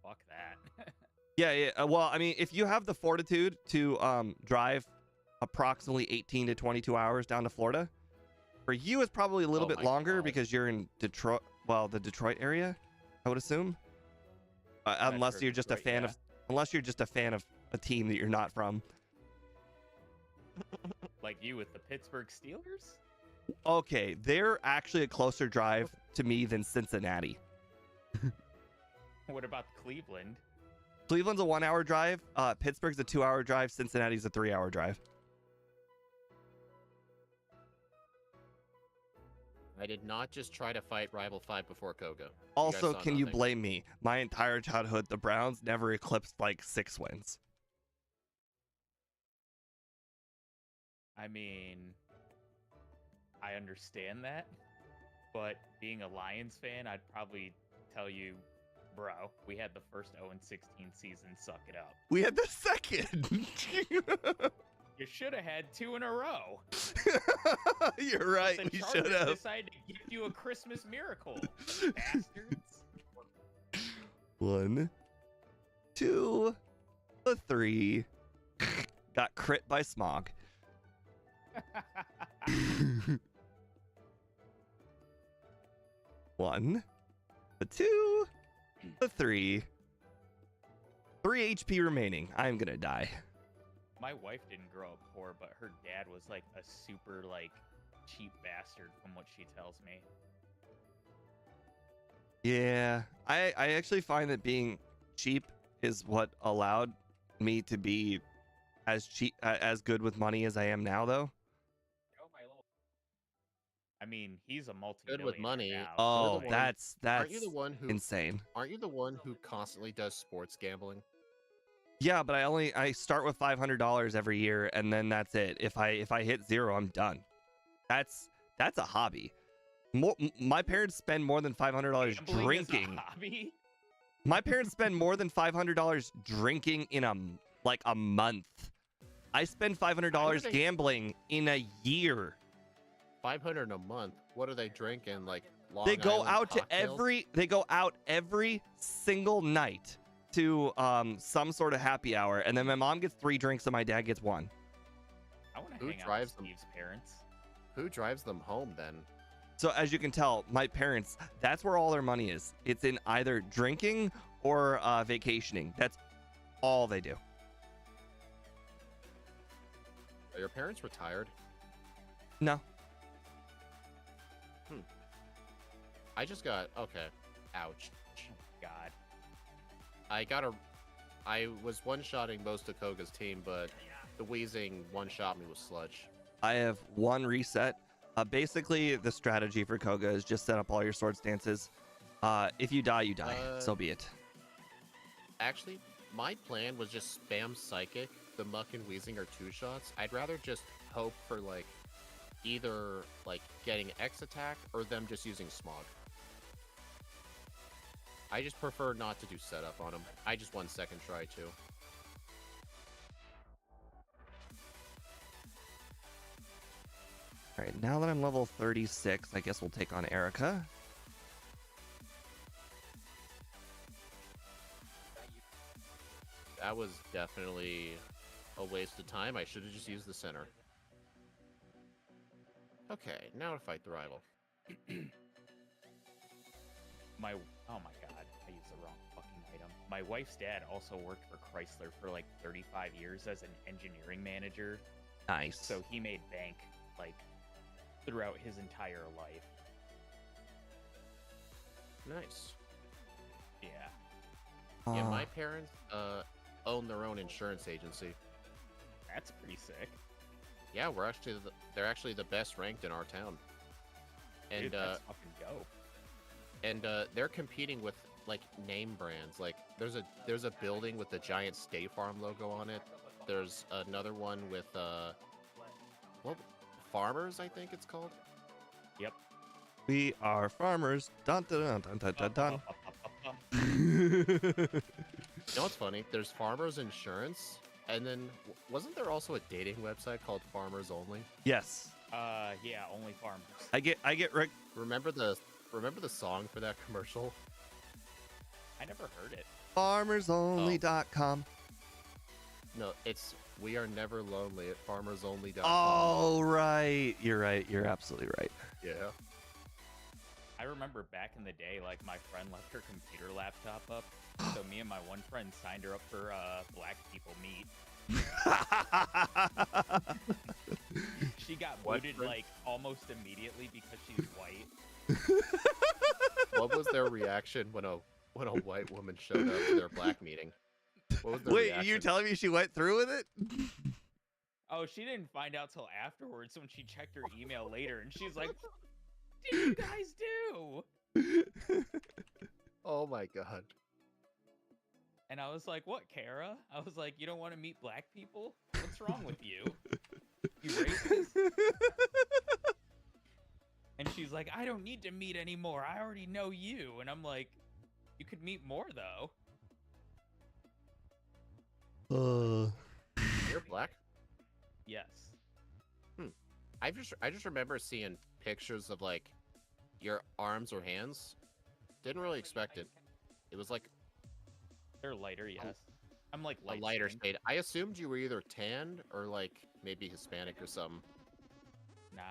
Fuck that. Yeah. Well, I mean, if you have the fortitude to drive approximately 18 to 22 hours down to Florida, for you it's probably a little Oh bit my longer God. because you're in Detroit. Well, the Detroit area, I would assume. Unless Metro you're just a Detroit, fan yeah. unless you're just a fan of a team that you're not from. Like you with the Pittsburgh Steelers? Okay, they're actually a closer drive to me than Cincinnati. What about Cleveland? Cleveland's a 1 hour drive. Pittsburgh's a 2 hour drive. Cincinnati's a 3 hour drive. I did not just try to fight Rival 5 before Koga. Also, saw can you nothing. blame me? My entire childhood, the Browns never eclipsed like 6 wins. I mean, I understand that, but being a Lions fan, I'd probably tell you, bro, we had the first 0-16 season, suck it up. We had the second. You should have had 2 in a row. You're right. The You should Chargers have. decided to give you a Christmas miracle, bastards. 1, 2, 3. Got crit by Smog. 1, 2, 3. 3 HP remaining. I'm gonna die. My wife didn't grow up poor, but her dad was like a super like cheap bastard from what she tells me. Yeah, I actually find that being cheap is what allowed me to be as cheap as good with money as I am now, though. I mean, he's a Good multi-millionaire with money. now. Oh, the one- that's Aren't you the one who insane. Aren't you the one who constantly does sports gambling? Yeah, but I start with $500 every year, and then that's it. If I hit 0, I'm done. That's a hobby. My parents spend more than $500 Gambling is a drinking. hobby? My parents spend more than $500 drinking in a month. I spend $500 they- gambling in a year. 500 a month. What are they drinking? Like Long They go Island out cocktails? they go out every single night to some sort of happy hour, and then my mom gets 3 drinks and my dad gets 1. I want to Who hang out drives with them? Steve's parents. Who drives them home then? So as you can tell, my parents, that's where all their money is. It's in either drinking or vacationing. That's all they do. Are your parents retired? No. I just got okay. Ouch. God. I was one-shotting most of Koga's team, but the Wheezing one-shot me with Sludge. I have 1 reset. Basically, the strategy for Koga is just set up all your sword stances. If you die, you die. So be it. Actually, my plan was just spam Psychic. The Muck and Wheezing are 2-shots. I'd rather just hope for like either like getting X attack or them just using Smog. I just prefer not to do setup on them. I just want second try too. All right, now that I'm level 36, I guess we'll take on Erica. That was definitely a waste of time. I should have just used the center. Okay, now to fight the rival. Oh my god, I used the wrong fucking item. My wife's dad also worked for Chrysler for like 35 years as an engineering manager. Nice. So he made bank like throughout his entire life. Nice. Yeah. Yeah, my parents own their own insurance agency. That's pretty sick. Yeah, they're actually the best ranked in our town. And Dude, let's fucking go. and they're competing with like name brands. Like there's a building with the giant State Farm logo on it. There's another one with what Farmers, I think it's called. Yep. We are farmers. Dun dun dun dun dun dun. You know what's funny? There's Farmers Insurance, and then wasn't there also a dating website called Farmers Only? Yes. Yeah, only farmers. I get Remember the song for that commercial? I never heard it. farmersonly.com. No, it's We Are Never Lonely at farmersonly.com. Oh, right. You're right. You're absolutely right. Yeah. I remember back in the day, like my friend left her computer laptop up, so me and my one friend signed her up for Black People Meet. She got What booted friend? like almost immediately because she's white. What was their reaction when a white woman showed up to their black meeting? What was their Wait, reaction? you telling me she went through with it? Oh, she didn't find out till afterwards when she checked her email later, and she's like, "What did you guys do?" Oh my god. And I was like, "What, Kara?" I was like, "You don't want to meet black people? What's wrong with you? You racist?" And she's like, "I don't need to meet anymore. I already know you." And I'm like, "You could meet more, though." You're black? Yes. I just remember seeing pictures of like your arms or hands. Didn't really expect it. It was like They're lighter, yes. I'm like a light lighter skinned. shade. I assumed you were either tanned or like maybe Hispanic or something. Nah.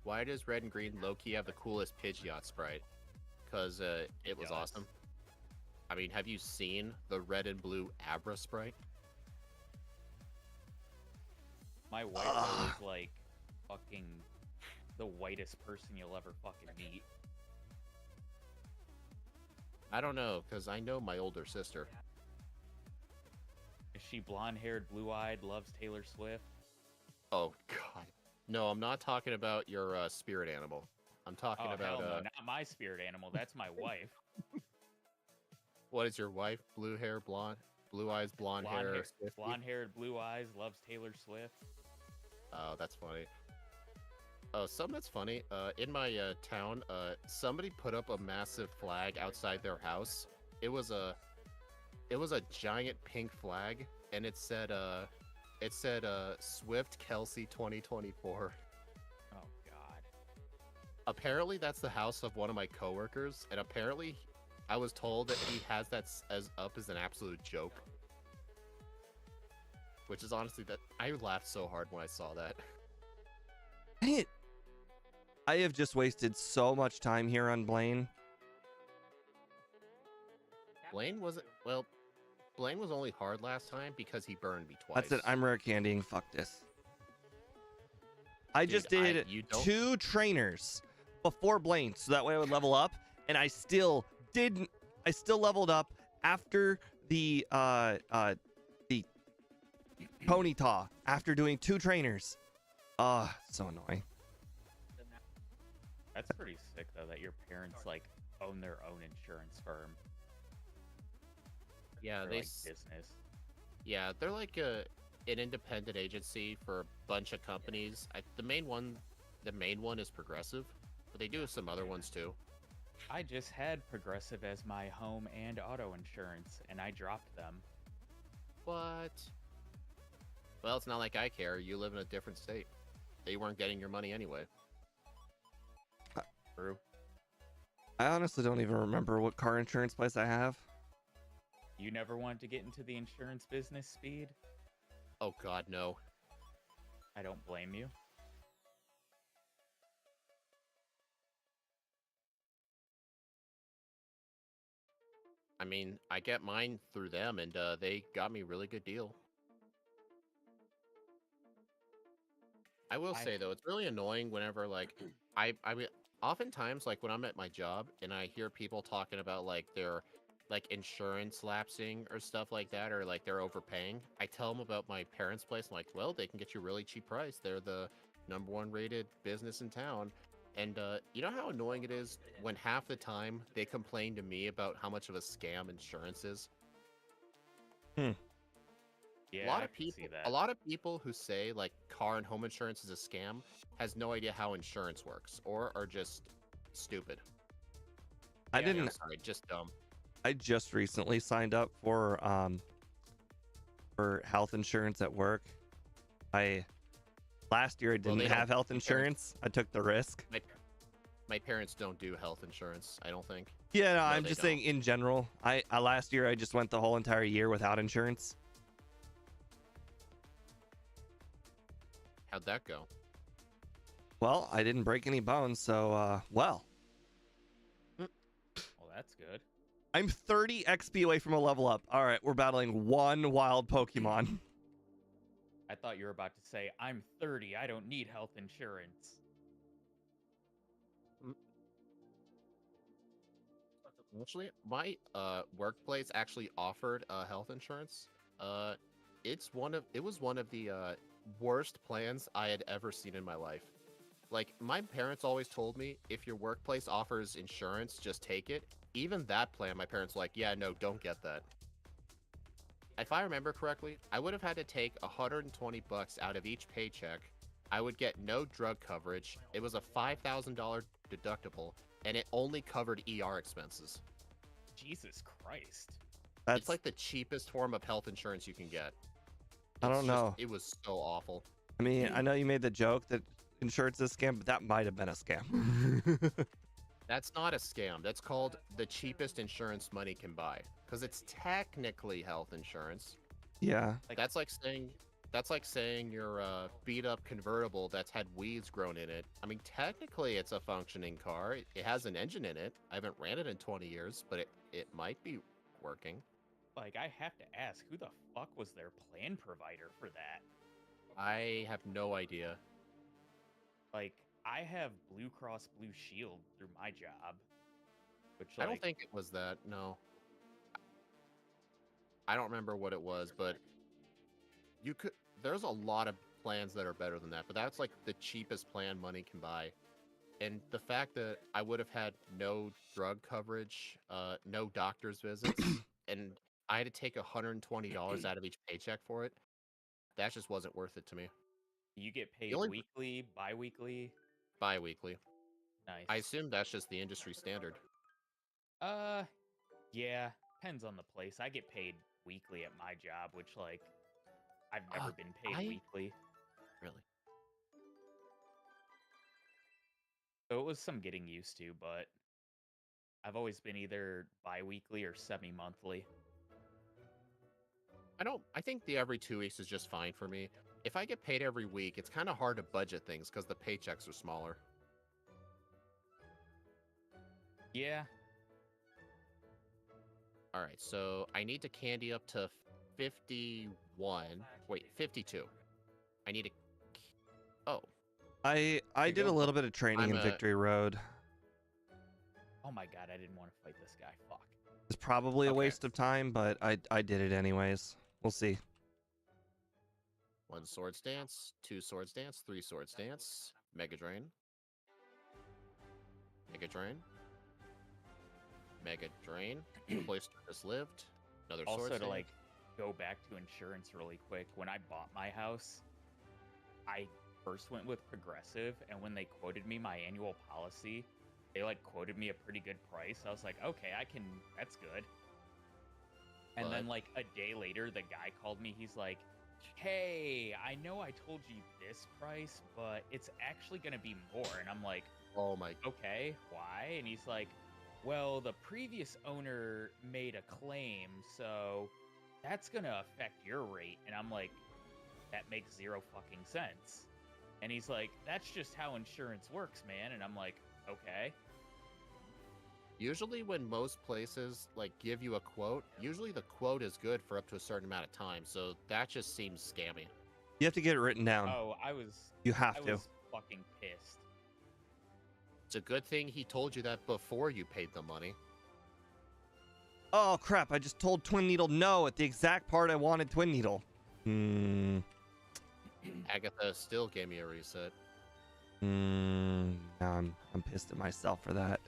Why does red and green low-key have the coolest Pidgeot sprite? Because it was does. awesome. I mean, have you seen the red and blue Abra sprite? My wife always like fucking the whitest person you'll ever fucking meet. I don't know, because I know my older sister. Is she blonde-haired, blue-eyed, loves Taylor Swift? Oh, God. No, I'm not talking about your spirit animal. I'm talking Oh, about, hell no, not my spirit animal. That's my wife. what is your wife? Blue hair, blonde? Blue eyes, blonde hair, Swiftie? Blonde-haired, blue eyes, loves Taylor Swift. Oh, that's funny. Oh, something that's funny. In my town, somebody put up a massive flag outside their house. It was a giant pink flag, and it said Swift Kelsey 2024. Oh god. Apparently, that's the house of one of my coworkers, and apparently, I was told that he has that as up as an absolute joke. Which is honestly that I laughed so hard when I saw that. Dang it. I have just wasted so much time here on Blaine. Blaine wasn't well. Blaine was only hard last time because he burned me twice. That's it. I'm rare candying. Fuck this. I Dude, just did you don't- 2 trainers before Blaine, so that way I would level up, and I still didn't. I still leveled up after the Ponyta after doing 2 trainers. So annoying. That's pretty sick though that your parents like own their own insurance firm. Yeah, Or, they like business. yeah, they're like an independent agency for a bunch of companies. The main one is Progressive, but they do have some other ones too. I just had Progressive as my home and auto insurance, and I dropped them. What? Well, it's not like I care. You live in a different state. They weren't getting your money anyway. True. I honestly don't even remember what car insurance place I have. You never wanted to get into the insurance business, Speed? Oh God, no. I don't blame you. I mean, I get mine through them, and they got me a really good deal. I will say though, it's really annoying whenever like I mean, oftentimes like when I'm at my job and I hear people talking about like their like insurance lapsing or stuff like that, or like they're overpaying. I tell them about my parents' place. I'm like, well, they can get you a really cheap price. They're the #1 rated business in town. And you know how annoying it is when half the time they complain to me about how much of a scam insurance is? Yeah, A lot I of can see people, that. a lot of people who say like car and home insurance is a scam has no idea how insurance works, or are just stupid. I Yeah, didn't. I'm sorry, just dumb. I just recently signed up for health insurance at work. Last year I Well, didn't they don't- have health my parents- insurance. I took the risk. My parents don't do health insurance. I don't think. Yeah, no, No, I'm they just saying in general. I last year I just went the whole entire year without insurance. How'd that go? Well, I didn't break any bones, so well. Well, that's good. I'm 30 XP away from a level up. All right, we're battling one wild Pokemon. I thought you were about to say, I'm 30, I don't need health insurance. Actually, my workplace actually offered health insurance. It was one of the worst plans I had ever seen in my life. Like, my parents always told me, if your workplace offers insurance, just take it. Even that plan, my parents were like, yeah, no, don't get that. If I remember correctly, I would have had to take $120 out of each paycheck. I would get no drug coverage. It was a $5,000 deductible, and it only covered ER expenses. Jesus Christ. It's like the cheapest form of health insurance you can get. I don't know. It was so awful. I mean, I know you made the joke that insurance is a scam, but that might have been a scam. That's not a scam. That's called the cheapest insurance money can buy. Because it's technically health insurance. Yeah. That's like saying your beat up convertible that's had weeds grown in it. I mean, technically it's a functioning car. It has an engine in it. I haven't ran it in 20 years, but it might be working. Like, I have to ask, who the fuck was their plan provider for that? I have no idea. Like, I have Blue Cross Blue Shield through my job, which, I don't think it was that. No. I don't remember what it was, but there's a lot of plans that are better than that, but that's like the cheapest plan money can buy. And the fact that I would have had no drug coverage, no doctor's visits, and I had to take $120 out of each paycheck for it, that just wasn't worth it to me. You get paid only- weekly, bi-weekly? Bi-weekly. Nice. I assume that's just the industry standard. Yeah, depends on the place. I get paid weekly at my job, which, like, I've never been paid weekly. Really? So it was some getting used to, but I've always been either bi-weekly or semi-monthly. I think the every 2 weeks is just fine for me. If I get paid every week, it's kind of hard to budget things because the paychecks are smaller. Yeah. All right, so I need to candy up to 51. Wait, 52. I need to... Oh. I did a little bit of training in Victory Road. Oh my god, I didn't want to fight this guy. Fuck. It's probably a Okay. waste of time, but I did it anyways. We'll see. 1 Swords Dance, 2 Swords Dance, 3 Swords Dance, Mega Drain. Mega Drain. Mega Drain. Place just lived. Another Also, Swords to, Dance. like, go back to insurance really quick, when I bought my house, I first went with Progressive, and when they quoted me my annual policy, they, like, quoted me a pretty good price. I was like, okay, that's good. And then, like, a day later, the guy called me. He's like, hey, I know I told you this price, but it's actually going to be more. And I'm like, Oh my... okay, why? And he's like, well, the previous owner made a claim, so that's going to affect your rate. And I'm like, that makes zero fucking sense. And he's like, that's just how insurance works, man. And I'm like, okay. Usually when most places, like, give you a quote, usually the quote is good for up to a certain amount of time, so that just seems scammy. You have to get it written down. Oh, You have I to. was fucking pissed. It's a good thing he told you that before you paid the money. Oh crap, I just told Twin Needle no at the exact part I wanted Twin Needle. Agatha still gave me a reset. Now I'm pissed at myself for that.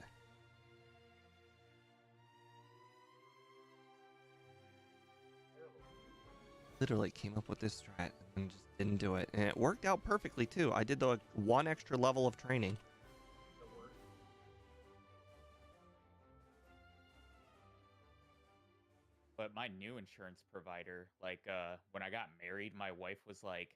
Literally came up with this strat and just didn't do it. And it worked out perfectly too. I did the 1 extra level of training. But my new insurance provider, like, when I got married, my wife was like,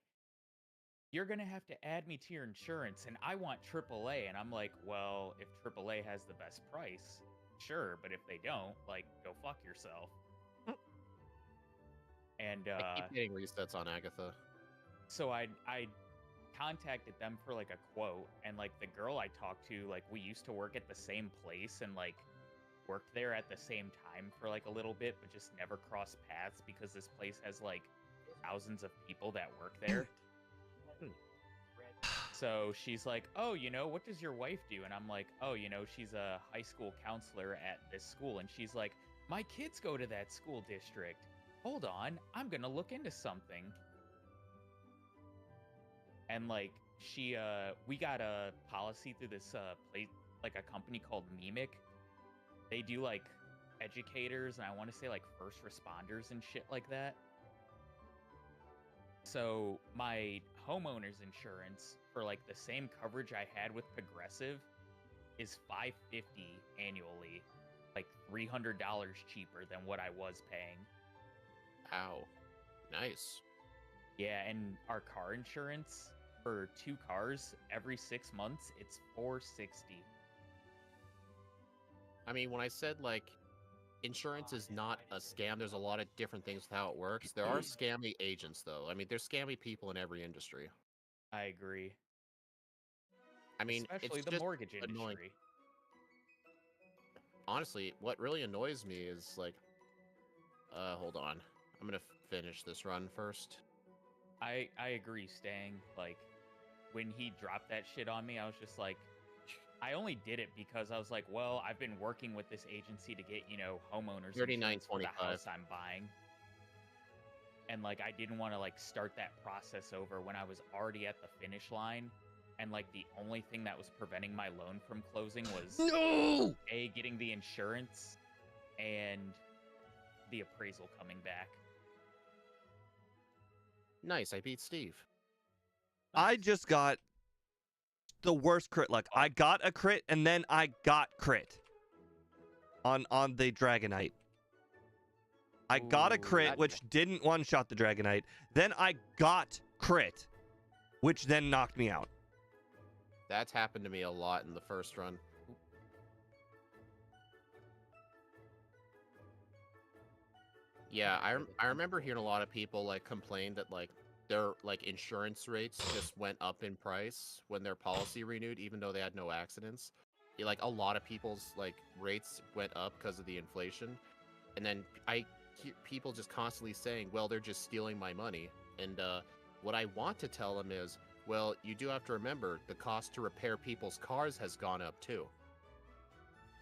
you're going to have to add me to your insurance, and I want AAA. And I'm like, well, if AAA has the best price, sure. But if they don't, like, go fuck yourself. And I keep getting resets on Agatha. so I contacted them for, like, a quote, and, like, the girl I talked to, like, we used to work at the same place and, like, worked there at the same time for, like, a little bit, but just never crossed paths because this place has, like, thousands of people that work there. So she's like, oh, you know, what does your wife do? And I'm like, oh, you know, she's a high school counselor at this school. And she's like, my kids go to that school district. Hold on, I'm gonna look into something. And, like, we got a policy through this place, like, a company called Mimic. They do, like, educators, and I want to say, like, first responders and shit like that. So my homeowner's insurance for, like, the same coverage I had with Progressive is $550 annually. like $300 cheaper than what I was paying. Ow. Nice. Yeah, and our car insurance for 2 cars every 6 months, it's $460. I mean, when I said, like, insurance is not a scam, there's a lot of different things with how it works. There are scammy agents, though. I mean, there's scammy people in every industry. I agree. I mean, Especially it's the just mortgage annoying. industry. Honestly, what really annoys me is, like, hold on. I'm gonna finish this run first. I agree, Stang. Like, when he dropped that shit on me, I was just like, I only did it because I was like, well, I've been working with this agency to get, homeowners insurance for the 39.25. house I'm buying. And like I didn't want to like start that process over when I was already at the finish line. And like the only thing that was preventing my loan from closing was No! A, getting the insurance and the appraisal coming back. Nice, I beat Steve. I Nice. just got the worst crit luck. I got a crit and then I got crit on the Dragonite. I got a Ooh, crit, that- which didn't one-shot the Dragonite. Then I got crit, which then knocked me out. That's happened to me a lot in the first run. Yeah, I remember hearing a lot of people like complain that like their like insurance rates just went up in price when their policy renewed, even though they had no accidents. Like a lot of people's like rates went up because of the inflation, and then I hear people just constantly saying, "Well, they're just stealing my money." And what I want to tell them is, well, you do have to remember the cost to repair people's cars has gone up too.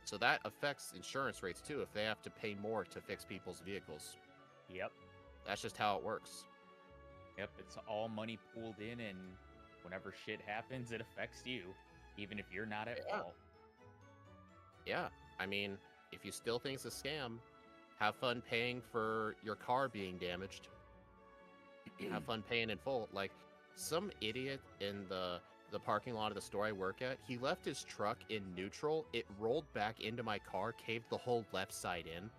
So that affects insurance rates too if they have to pay more to fix people's vehicles. Yep. That's just how it works. Yep. It's all money pooled in, and whenever shit happens, it affects you, even if you're not at Yeah. fault. Yeah. I mean, if you still think it's a scam, have fun paying for your car being damaged. Have fun paying in full. Like some idiot in the parking lot of the store I work at, he left his truck in neutral. It rolled back into my car, caved the whole left side in.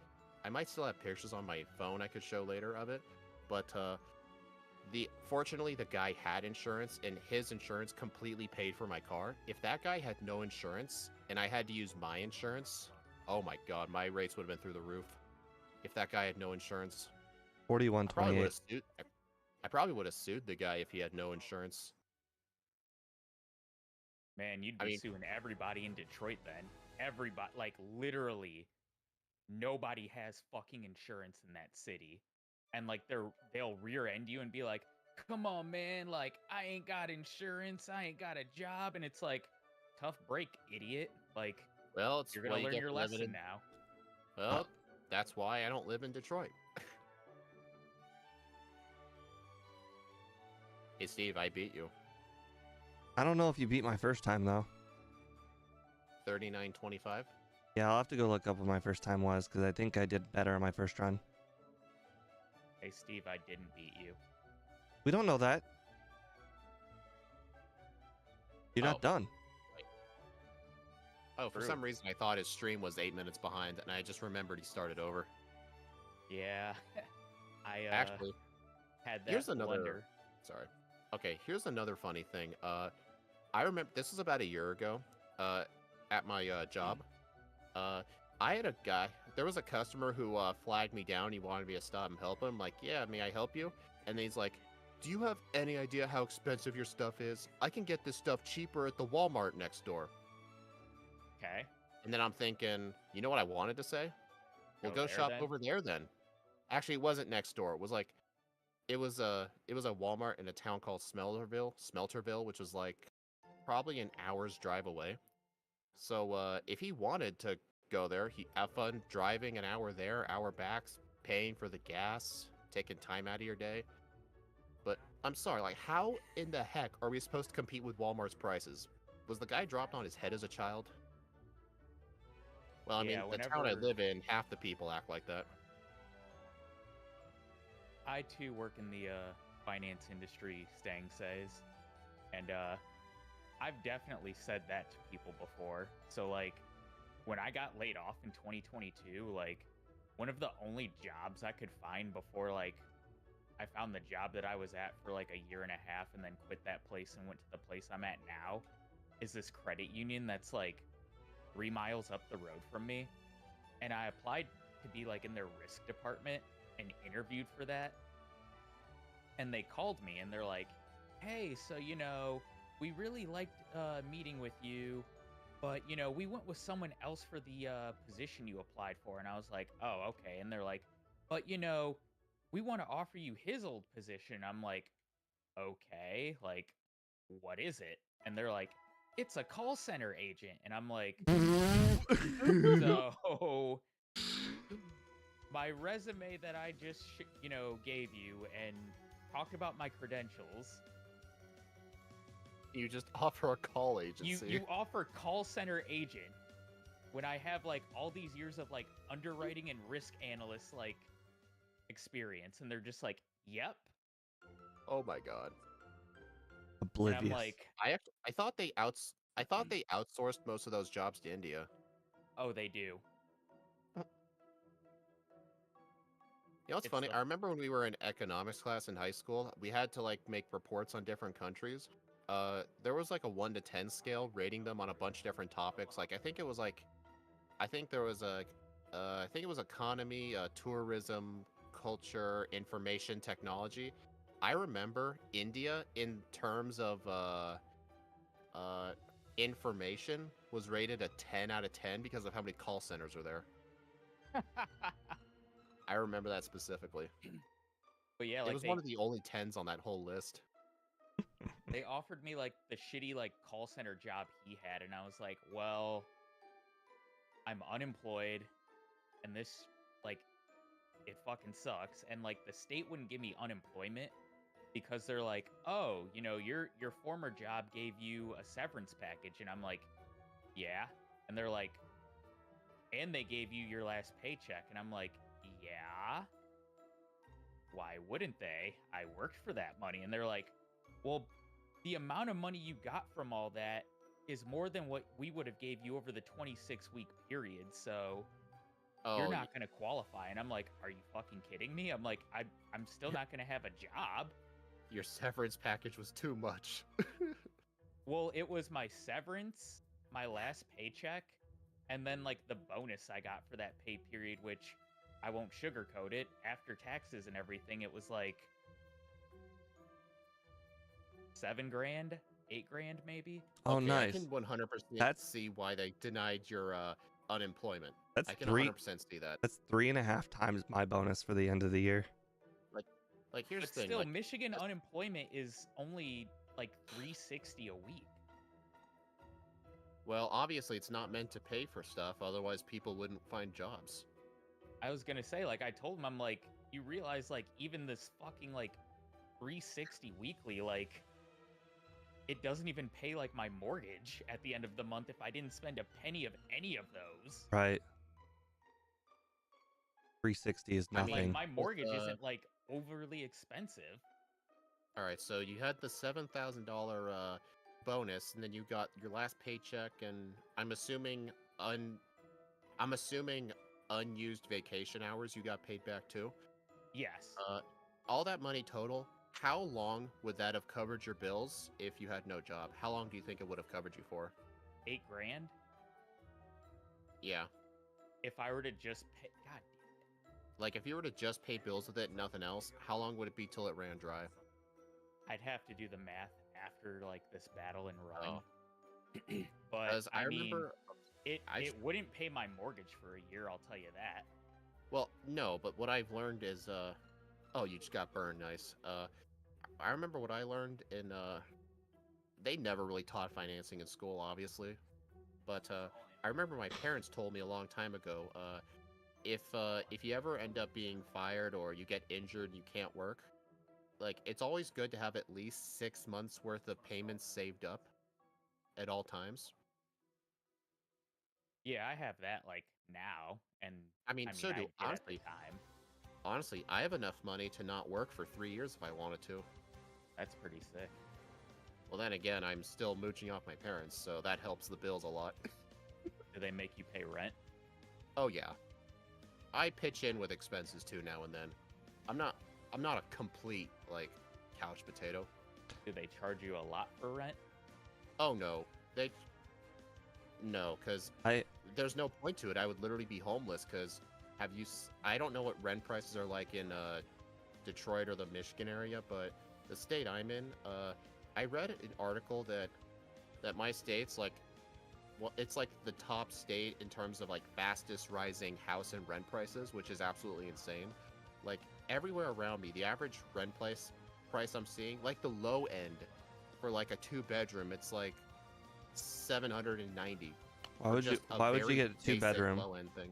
I might still have pictures on my phone I could show later of it, but fortunately the guy had insurance and his insurance completely paid for my car. If that guy had no insurance and I had to use my insurance, oh my god, my rates would have been through the roof. If that guy had no insurance, I probably would 41.28. have sued. I probably would have sued the guy if he had no insurance. Man, you'd I be mean- suing everybody in Detroit then. Everybody, like literally, nobody has fucking insurance in that city. And like they'll rear end you and be like, "Come on, man, like I ain't got insurance, I ain't got a job." And it's like, tough break, idiot. Like Well, it's you're why gonna you learn get your to live lesson in. now. Well, that's why I don't live in Detroit. Hey, Steve, I beat you. I don't know if you beat my first time, though. 39.25. Yeah, I'll have to go look up what my first time was, because I think I did better on my first run. Hey Steve, I didn't beat you. We don't know that. You're not Oh. done. Oh, for True. some reason I thought his stream was 8 minutes behind, and I just remembered he started over. Yeah. I Actually, had that here's another. blunder. Sorry. Okay, here's another funny thing. I remember this was about a year ago. At my job. I had a guy. There was a customer who flagged me down. He wanted me to stop and help him. Like, yeah, may I help you? And he's like, "Do you have any idea how expensive your stuff is? I can get this stuff cheaper at the Walmart next door." Okay. And then I'm thinking, you know what I wanted to say? Well, Go go there shop then? over there then. Actually, it wasn't next door. It was like, it was a Walmart in a town called Smelterville, which was like probably an hour's drive away. So if he wanted to go there, he have fun driving an hour there, hour back, paying for the gas, taking time out of your day. But I'm sorry, like how in the heck are we supposed to compete with Walmart's prices? Was the guy dropped on his head as a child? Well, I Yeah, mean, the town I whenever- live in, half the people act like that. I too work in the finance industry, Stang says. And I've definitely said that to people before. So like when I got laid off in 2022, like one of the only jobs I could find before like I found the job that I was at for like a year and a half and then quit that place and went to the place I'm at now is this credit union that's like 3 miles up the road from me. And I applied to be like in their risk department and interviewed for that. And they called me and they're like, hey, so, we really liked meeting with you, but, we went with someone else for the position you applied for. And I was like, oh, okay. And they're like, but, we want to offer you his old position. I'm like, okay, like, what is it? And they're like, it's a call center agent. And I'm like, so my resume that I just, gave you and talked about my credentials. You just offer a call agency. You offer call center agent when I have like all these years of like underwriting and risk analyst like experience, and they're just like, "Yep." Oh my god. Oblivious. And I'm like, I thought they outsourced most of those jobs to India. "Oh, they do." You know what's funny? I remember when we were in economics class in high school, we had to like make reports on different countries. There was like a 1 to 10 scale rating them on a bunch of different topics. Like I think it was economy, tourism, culture, information, technology. I remember India in terms of information was rated a 10 out of 10 because of how many call centers were there. I remember that specifically. But yeah, It like was one of the only 10s on that whole list. they offered me like the shitty like call center job he had, and I was like, well, I'm unemployed, and this like it fucking sucks, and like the state wouldn't give me unemployment because they're like, oh, your former job gave you a severance package, and I'm like, yeah, and they're like, and they gave you your last paycheck, and I'm like, yeah, why wouldn't they? I worked for that money. And they're like, well, the amount of money you got from all that is more than what we would have gave you over the 26-week period, so you're not going to qualify. And I'm like, are you fucking kidding me? I'm like, I'm still not going to have a job. Your severance package was too much. Well, it was my severance, my last paycheck, and then like the bonus I got for that pay period, which I won't sugarcoat it. After taxes and everything, it was like $7 grand, $8 grand, maybe. Oh, okay, nice. I can 100% see why they denied your unemployment. I can 100% see that. That's 3.5 times my bonus for the end of the year. Like here's But the thing. still, Like, Michigan unemployment is only like $360 a week. well, obviously it's not meant to pay for stuff, otherwise people wouldn't find jobs. I was gonna say, like, I told him, I'm like, you realize, like, even this fucking like $360 weekly, like, it doesn't even pay like my mortgage at the end of the month if I didn't spend a penny of any of those. Right. 360 is nothing. Like, my mortgage isn't like overly expensive. All right, so you had the $7,000 bonus, and then you got your last paycheck, and I'm assuming unused vacation hours you got paid back too. Yes. All that money total, how long would that have covered your bills if you had no job? How long do you think it would have covered you for? $8 grand? Yeah. If I were to just pay, god damn it. Like, if you were to just pay bills with it, nothing else, how long would it be till it ran dry? I'd have to do the math after like this battle and run. Oh. But I mean, remember it wouldn't pay my mortgage for a year, I'll tell you that. Well, no, but what I've learned is, oh, you just got burned, nice. I remember what I learned in, they never really taught financing in school, obviously. But, I remember my parents told me a long time ago, if you ever end up being fired or you get injured and you can't work, like, it's always good to have at least 6 months worth of payments saved up at all times. Yeah, I have that like now, and I mean, so I do, did at the honestly, time. honestly, I have enough money to not work for 3 years if I wanted to. That's pretty sick. Well, then again, I'm still mooching off my parents, so that helps the bills a lot. Do they make you pay rent? Oh yeah, I pitch in with expenses too now and then. I'm not a complete like couch potato. Do they charge you a lot for rent? Oh no, no, because I there's no point to it. I would literally be homeless. Because I don't know what rent prices are like in Detroit or the Michigan area, but the state I'm in, I read an article that my state's like, well, it's like the top state in terms of like fastest rising house and rent prices, which is absolutely insane. Like everywhere around me, the average rent price I'm seeing, like the low end for like a 2-bedroom, it's like 790. why For would you just a why would you very get a basic 2-bedroom? low end thing.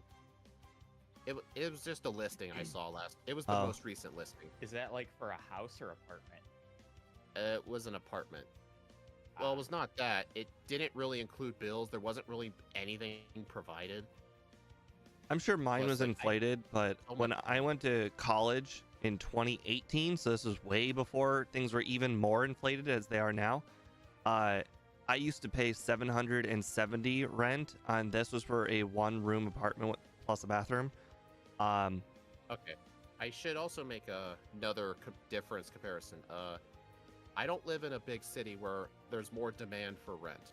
It was just a listing I saw last. It was the Oh. most recent listing. Is that like for a house or apartment? It was an apartment. Well, it was not that. It didn't really include bills. There wasn't really anything provided. I'm sure mine Plus, was like, inflated, but Oh my when I went to college in 2018, so this was way before things were even more inflated as they are now. I used to pay 770 rent, and this was for a 1-room apartment plus a bathroom. Okay. I should also make another difference comparison. I don't live in a big city where there's more demand for rent.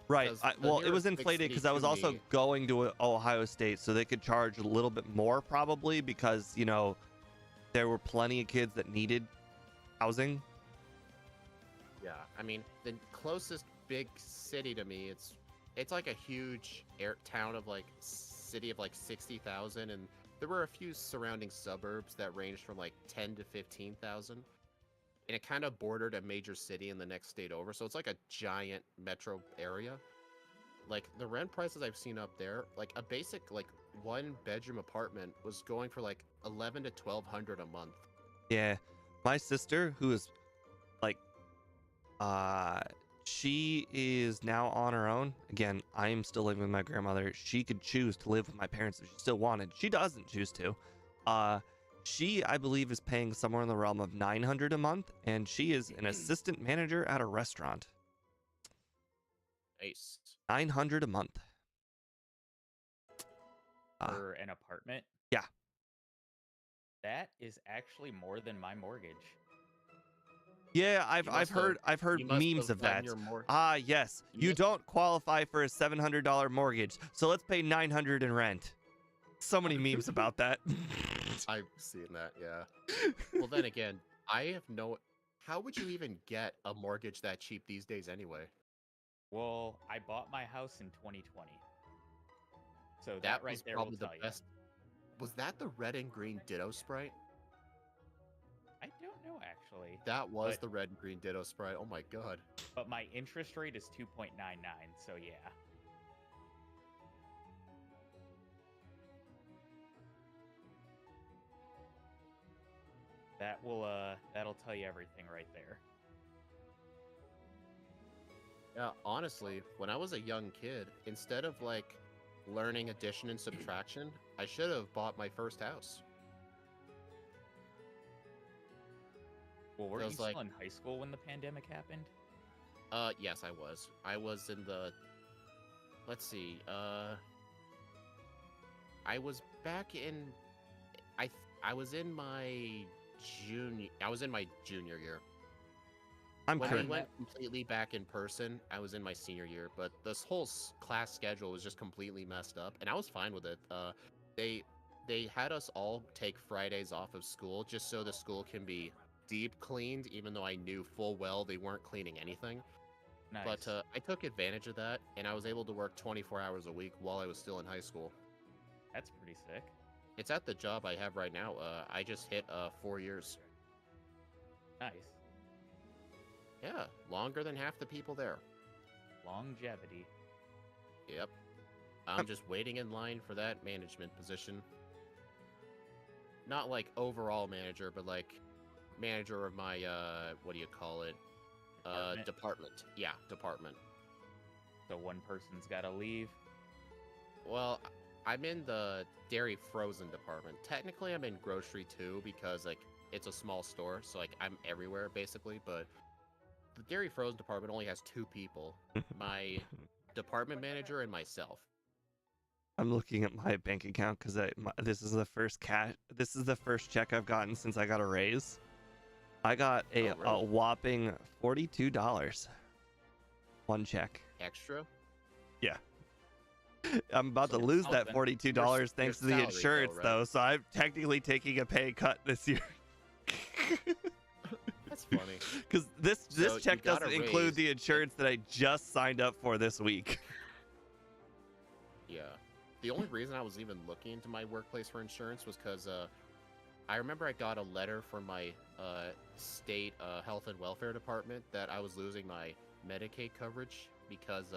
Right. Because the Well, it was nearest big inflated city because I was to also me- going to Ohio State, so they could charge a little bit more probably because, there were plenty of kids that needed housing. Yeah, I mean, the closest big city to me, it's like a huge town of like city of like 60,000, and there were a few surrounding suburbs that ranged from like 10 to 15,000. And it kind of bordered a major city in the next state over, so it's like a giant metro area. Like the rent prices I've seen up there, like a basic like 1-bedroom apartment was going for like 11 to 1200 a month. Yeah. My sister, who is like, she is now on her own. Again, I am still living with my grandmother. She could choose to live with my parents if she still wanted. She doesn't choose to. She, I believe, is paying somewhere in the realm of 900 a month, and she is an assistant manager at a restaurant. Nice. 900 a month. For an apartment? Yeah. That is actually more than my mortgage. Yeah, I've must heard You must memes have of done that. your Yes, You you must- don't qualify for a $700 mortgage, so let's pay 900 in rent. So many memes about that. I've seen that, yeah. Well, then again, I have no. How would you even get a mortgage that cheap these days anyway? Well, I bought my house in 2020. So That that right was there will probably the tell you. best. Was that the red and green Ditto sprite? I don't know actually. That was But- the red and green Ditto sprite. Oh my god. But my interest rate is 2.99, so yeah. That'll tell you everything right there. Yeah, honestly, when I was a young kid, instead of like learning addition and subtraction, I should have bought my first house. Well, were you Feels still like- in high school when the pandemic happened? Yes, I was. I was in the. Let's see. I was back in. I was in my junior. I was in my junior year. I'm When current. we went completely back in person, I was in my senior year. But this whole class schedule was just completely messed up, and I was fine with it. They had us all take Fridays off of school just so the school can be deep cleaned, even though I knew full well they weren't cleaning anything. Nice. But I took advantage of that, and I was able to work 24 hours a week while I was still in high school. That's pretty sick. It's at the job I have right now. I just hit 4 years. Nice. Yeah, longer than half the people there. Longevity. Yep. I'm just waiting in line for that management position. Not like overall manager, but like manager of my what do you call it? Department. Department. Yeah, department. So one person's got to leave. Well, I'm in the dairy frozen department. Technically, I'm in grocery too because like it's a small store, so like I'm everywhere basically. But the dairy frozen department only has 2 people. My department manager, and myself. I'm looking at my bank account because this is the first This is the first check I've gotten since I got a raise. I got a really? whopping $42. One check. Extra? Yeah. I'm about to So lose that something. $42 thanks to the salary, insurance, right? though. So I'm technically taking a pay cut this year. That's funny. Because this So you check got a doesn't include raise, the insurance that I just signed up for this week. Yeah. The only reason I was even looking into my workplace for insurance was because I remember I got a letter from my state health and welfare department that I was losing my Medicaid coverage because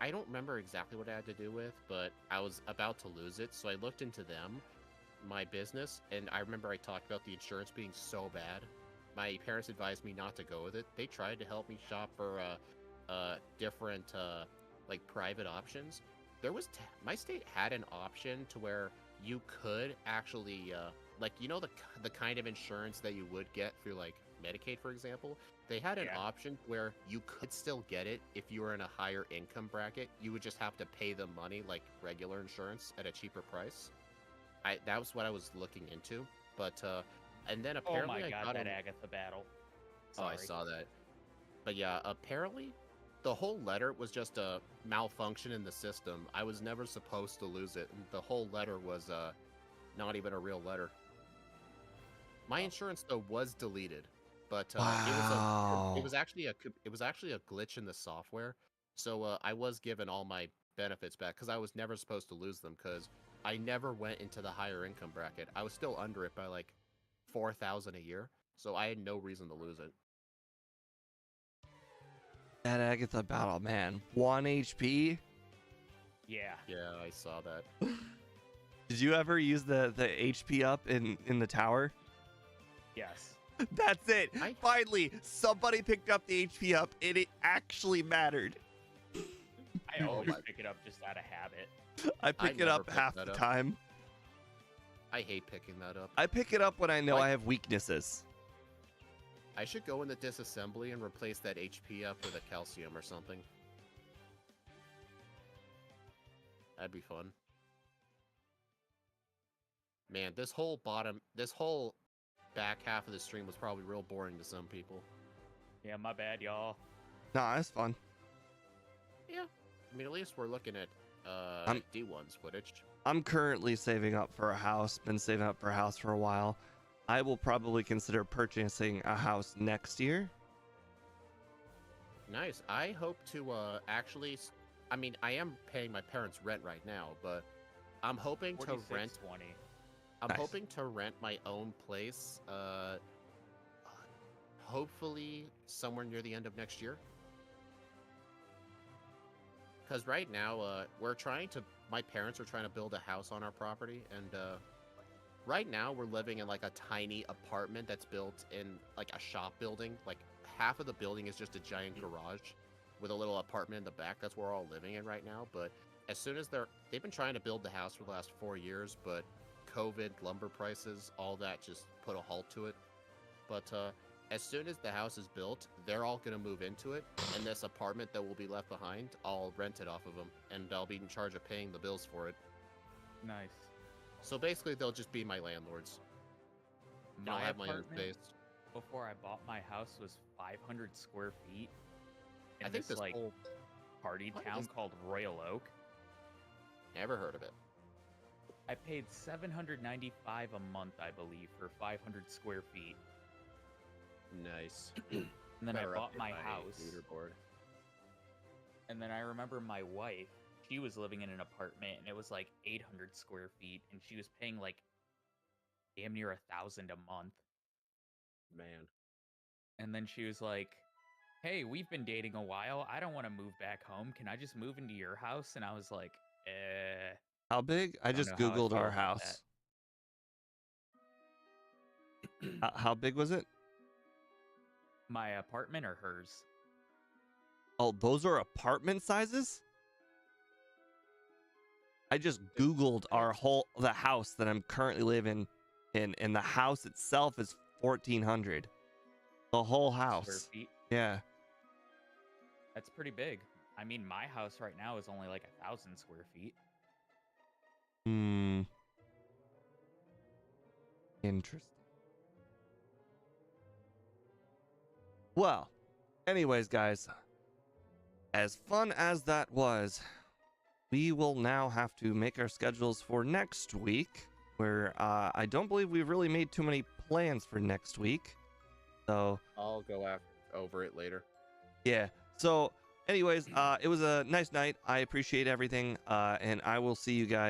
I don't remember exactly what it had to do with, but I was about to lose it. So I looked into them, my business, and I remember I talked about the insurance being so bad. My parents advised me not to go with it. They tried to help me shop for different like private options. There was my state had an option to where you could actually like the kind of insurance that you would get through like Medicaid, for example. They had an Yeah. option where you could still get it if you were in a higher income bracket. You would just have to pay the money like regular insurance at a cheaper price. That was what I was looking into, but and then Oh apparently my I god, got that a Agatha battle. oh, I Sorry. saw that. But yeah, apparently the whole letter was just a malfunction in the system. I was never supposed to lose it, and the whole letter was not even a real letter. My Oh. insurance though was deleted, but it Wow. was actually a glitch in the software. So I was given all my benefits back because I was never supposed to lose them because I never went into the higher income bracket. I was still under it by like 4,000 a year, so I had no reason to lose it. That Agatha battle, man. 1 HP. Yeah. Yeah, I saw that. Did you ever use the HP up in the tower? Yes. That's it. I- Finally, somebody picked up the HP up, and it actually mattered. I always my- pick it up just out of habit. I pick it never up picked half that the up. time. I hate picking that up. I pick it up when I know Like- I have weaknesses. I should go in the disassembly and replace that HP up with a calcium or something. That'd be fun. Man, this whole back half of the stream was probably real boring to some people. Yeah, my bad, y'all. Nah, it's fun. Yeah. I mean, at least we're looking at I'm- D1's footage. I'm currently saving up for a house. Been saving up for a house for a while. I will probably consider purchasing a house next year. Nice. I hope to actually... I mean, I am paying my parents' rent right now, but I'm hoping to rent... 4620. I'm Nice. hoping to rent my own place, hopefully somewhere near the end of next year. Because right now, my parents are trying to build a house on our property, and right now we're living in like a tiny apartment that's built in like a shop building. Like half of the building is just a giant garage with a little apartment in the back. That's where we're all living in right now. But as soon as they've been trying to build the house for the last 4 years, but COVID, lumber prices, all that just put a halt to it. But as soon as the house is built, they're all going to move into it, and this apartment that will be left behind, I'll rent it off of them, and I'll be in charge of paying the bills for it. Nice. So basically, they'll just be my landlords. And I'll My have my own apartment space. before I bought my house was 500 square feet. In I think this like whole... party what town is- called Royal Oak. Never heard of it. I paid $795 a month, I believe, for 500 square feet. Nice. And then Better I bought update my house. leaderboard. And then I remember my wife, she was living in an apartment and it was like 800 square feet and she was paying like damn near 1,000 a month. Man. And then she was like, "Hey, we've been dating a while. I don't want to move back home. Can I just move into your house?" And I was like, How big? I don't just know how I Googled feel our about house. How big was it? my apartment or hers? Oh, those are apartment sizes? I just Googled the house that I'm currently living in, and the house itself is 1,400. The whole Square house. feet. Yeah. That's pretty big. I mean, my house right now is only like 1,000 square feet. Hmm. Interesting. Well, anyways, guys, as fun as that was, we will now have to make our schedules for next week, where I don't believe we've really made too many plans for next week. So, I'll go over it later. yeah. So, anyways, it was a nice night. I appreciate everything, and I will see you guys